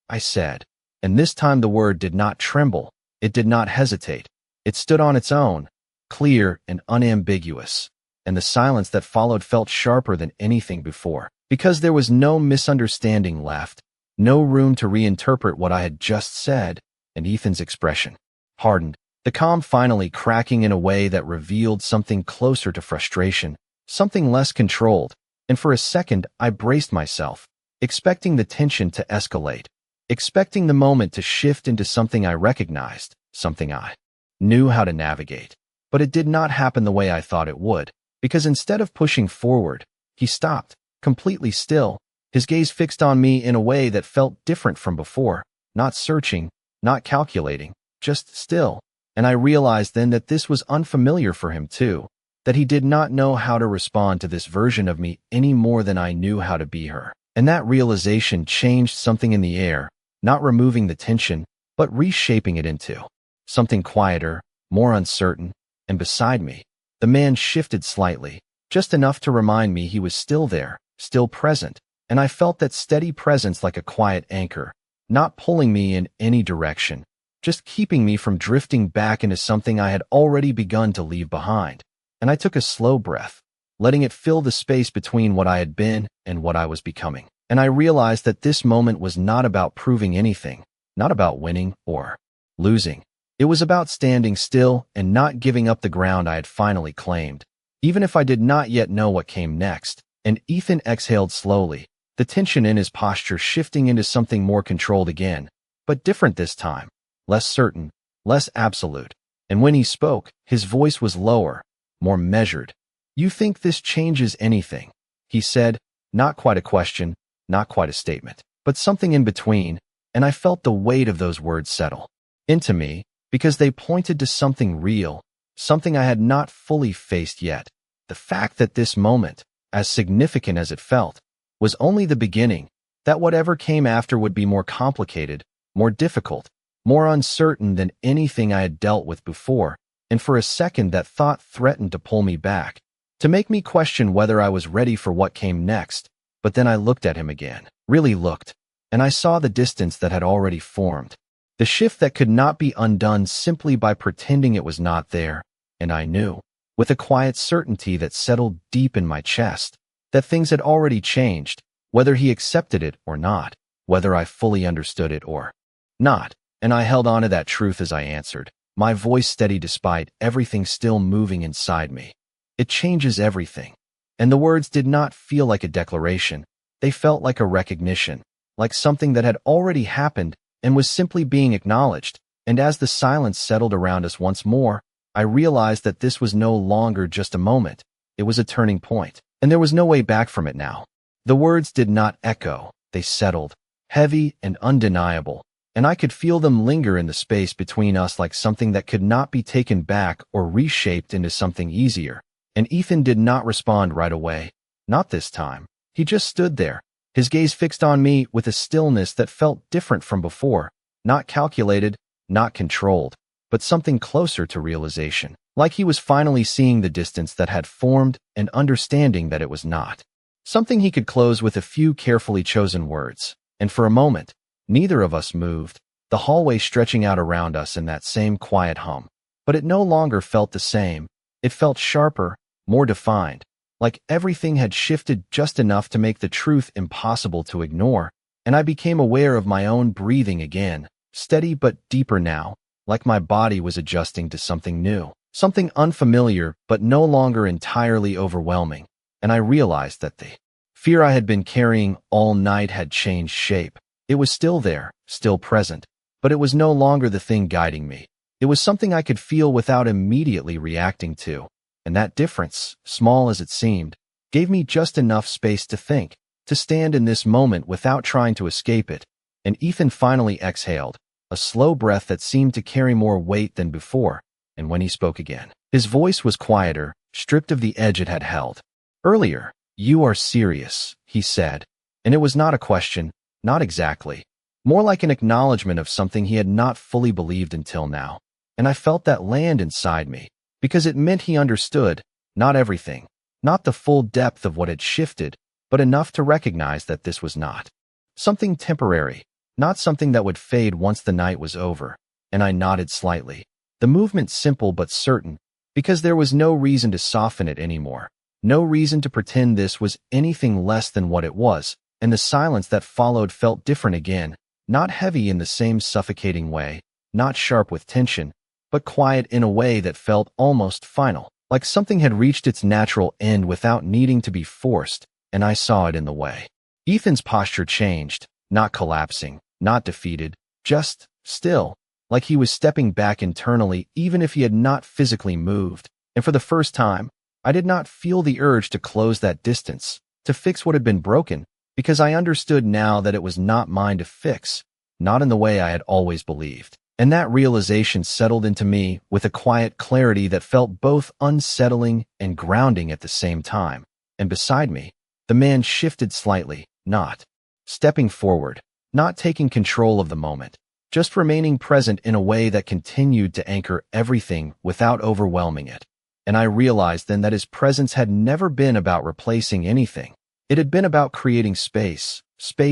I said, and this time the word did not tremble, it did not hesitate. It stood on its own, clear and unambiguous, and the silence that followed felt sharper than anything before, because there was no misunderstanding left, no room to reinterpret what I had just said, and Ethan's expression hardened, the calm finally cracking in a way that revealed something closer to frustration, something less controlled, and for a second I braced myself, expecting the tension to escalate, expecting the moment to shift into something I recognized, something I knew how to navigate. But it did not happen the way I thought it would, because instead of pushing forward, he stopped, completely still, his gaze fixed on me in a way that felt different from before, not searching, not calculating, just still. And I realized then that this was unfamiliar for him too, that he did not know how to respond to this version of me any more than I knew how to be her. And that realization changed something in the air, not removing the tension, but reshaping it into something quieter, more uncertain, and beside me, the man shifted slightly, just enough to remind me he was still there, still present, and I felt that steady presence like a quiet anchor, not pulling me in any direction, just keeping me from drifting back into something I had already begun to leave behind. And I took a slow breath, letting it fill the space between what I had been and what I was becoming. And I realized that this moment was not about proving anything, not about winning or losing. It was about standing still and not giving up the ground I had finally claimed, even if I did not yet know what came next. And Ethan exhaled slowly, the tension in his posture shifting into something more controlled again, but different this time, less certain, less absolute. And when he spoke, his voice was lower, more measured. "You think this changes anything?" he said, not quite a question, not quite a statement, but something in between, and I felt the weight of those words settle into me, because they pointed to something real, something I had not fully faced yet. The fact that this moment, as significant as it felt, was only the beginning, that whatever came after would be more complicated, more difficult, more uncertain than anything I had dealt with before. And for a second that thought threatened to pull me back, to make me question whether I was ready for what came next. But then I looked at him again, really looked, and I saw the distance that had already formed, the shift that could not be undone simply by pretending it was not there. And I knew, with a quiet certainty that settled deep in my chest, that things had already changed, whether he accepted it or not, whether I fully understood it or not. And I held on to that truth as I answered, my voice steady despite everything still moving inside me. "It changes everything." And the words did not feel like a declaration. They felt like a recognition, like something that had already happened and was simply being acknowledged. And as the silence settled around us once more, I realized that this was no longer just a moment. It was a turning point, and there was no way back from it now. The words did not echo. They settled, heavy and undeniable, and I could feel them linger in the space between us like something that could not be taken back or reshaped into something easier. And Ethan did not respond right away. Not this time. He just stood there, his gaze fixed on me with a stillness that felt different from before, not calculated, not controlled, but something closer to realization, like he was finally seeing the distance that had formed and understanding that it was not. Something he could close with a few carefully chosen words. And for a moment, neither of us moved, the hallway stretching out around us in that same quiet hum. But it no longer felt the same. It felt sharper, more defined, like everything had shifted just enough to make the truth impossible to ignore. And I became aware of my own breathing again, steady but deeper now, like my body was adjusting to something new, something unfamiliar but no longer entirely overwhelming. And I realized that the fear I had been carrying all night had changed shape. It was still there, still present, but it was no longer the thing guiding me. It was something I could feel without immediately reacting to. And that difference, small as it seemed, gave me just enough space to think, to stand in this moment without trying to escape it. And Ethan finally exhaled, a slow breath that seemed to carry more weight than before. And when he spoke again, his voice was quieter, stripped of the edge it had held. Earlier, "You are serious," he said. And it was not a question, not exactly. More like an acknowledgement of something he had not fully believed until now. And I felt that land inside me, because it meant he understood, not everything, not the full depth of what had shifted, but enough to recognize that this was not something temporary, not something that would fade once the night was over. And I nodded slightly, the movement simple but certain, because there was no reason to soften it anymore, no reason to pretend this was anything less than what it was. And the silence that followed felt different again, not heavy in the same suffocating way, not sharp with tension, but quiet in a way that felt almost final, like something had reached its natural end without needing to be forced. And I saw it in the way Ethan's posture changed, not collapsing, not defeated, just still, like he was stepping back internally even if he had not physically moved. And for the first time, I did not feel the urge to close that distance, to fix what had been broken, because I understood now that it was not mine to fix, not in the way I had always believed. And that realization settled into me with a quiet clarity that felt both unsettling and grounding at the same time. And beside me, the man shifted slightly, not stepping forward, not taking control of the moment, just remaining present in a way that continued to anchor everything without overwhelming it. And I realized then that his presence had never been about replacing anything. It had been about creating space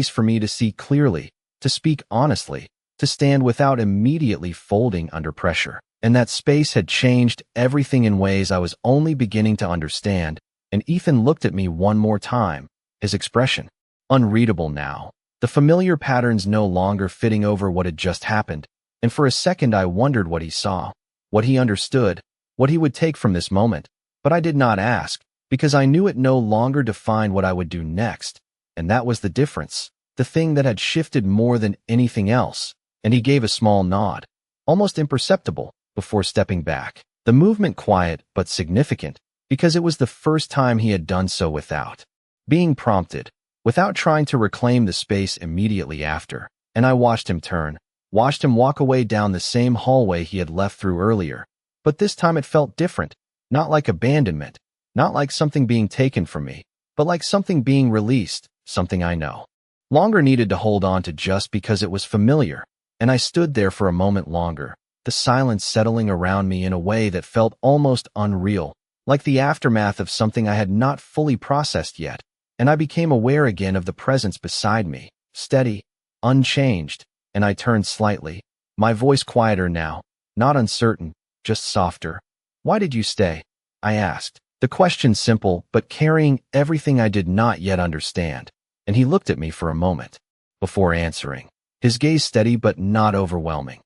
for me to see clearly, to speak honestly, to stand without immediately folding under pressure. And that space had changed everything in ways I was only beginning to understand. And Ethan looked at me one more time, his expression unreadable now, the familiar patterns no longer fitting over what had just happened. And for a second I wondered what he saw, what he understood, what he would take from this moment. But I did not ask, because I knew it no longer defined what I would do next. And that was the difference, the thing that had shifted more than anything else. And he gave a small nod, almost imperceptible, before stepping back. The movement quiet but significant, because it was the first time he had done so without being prompted, without trying to reclaim the space immediately after. And I watched him turn, watched him walk away down the same hallway he had left through earlier. But this time it felt different, not like abandonment, not like something being taken from me, but like something being released, something I no longer needed to hold on to just because it was familiar. And I stood there for a moment longer, the silence settling around me in a way that felt almost unreal, like the aftermath of something I had not fully processed yet. And I became aware again of the presence beside me, steady, unchanged. And I turned slightly, my voice quieter now, not uncertain, just softer. "Why did you stay?" I asked. The question simple, but carrying everything I did not yet understand. And he looked at me for a moment before answering, his gaze steady but not overwhelming.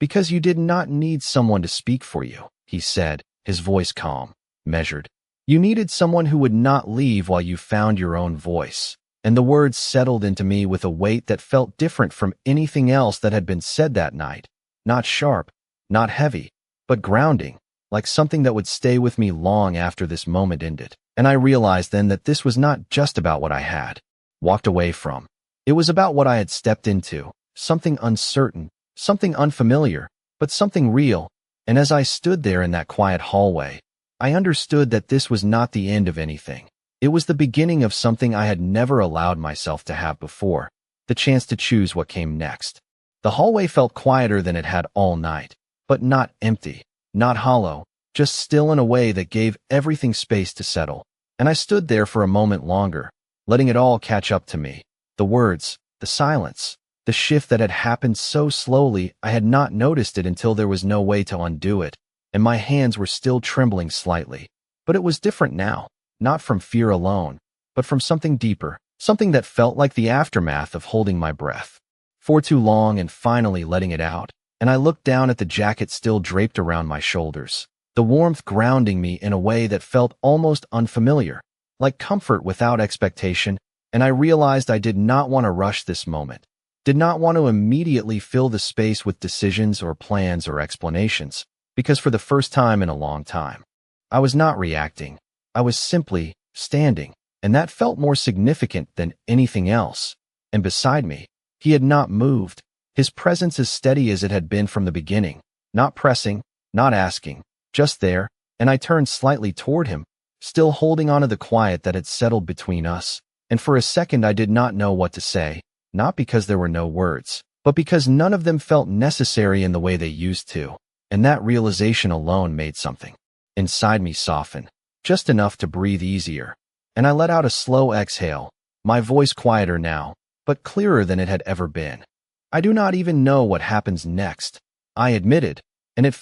"Because you did not need someone to speak for you," he said, his voice calm, measured. "You needed someone who would not leave while you found your own voice." and the words settled into me with a weight that felt different from anything else that had been said that night. Not sharp, not heavy, but grounding, like something that would stay with me long after this moment ended. And I realized then that this was not just about what I had walked away from. It was about what I had stepped into, something uncertain, something unfamiliar, but something real. And as I stood there in that quiet hallway, I understood that this was not the end of anything. It was the beginning of something I had never allowed myself to have before, the chance to choose what came next. The hallway felt quieter than it had all night, but not empty, not hollow, just still in a way that gave everything space to settle. And I stood there for a moment longer, letting it all catch up to me. The words, the silence, the shift that had happened so slowly I had not noticed it until there was no way to undo it, and my hands were still trembling slightly. But it was different now, not from fear alone, but from something deeper, something that felt like the aftermath of holding my breath for too long and finally letting it out. And I looked down at the jacket still draped around my shoulders, the warmth grounding me in a way that felt almost unfamiliar, like comfort without expectation, and I realized I did not want to rush this moment, did not want to immediately fill the space with decisions or plans or explanations, because for the first time in a long time, I was not reacting, I was simply standing, and that felt more significant than anything else. And beside me, he had not moved, his presence as steady as it had been from the beginning, not pressing, not asking, just there, and I turned slightly toward him, still holding on to the quiet that had settled between us. And for a second I did not know what to say, not because there were no words, but because none of them felt necessary in the way they used to. And that realization alone made something inside me soften, just enough to breathe easier. And I let out a slow exhale, my voice quieter now, but clearer than it had ever been. I do not even know what happens next, I admitted, and it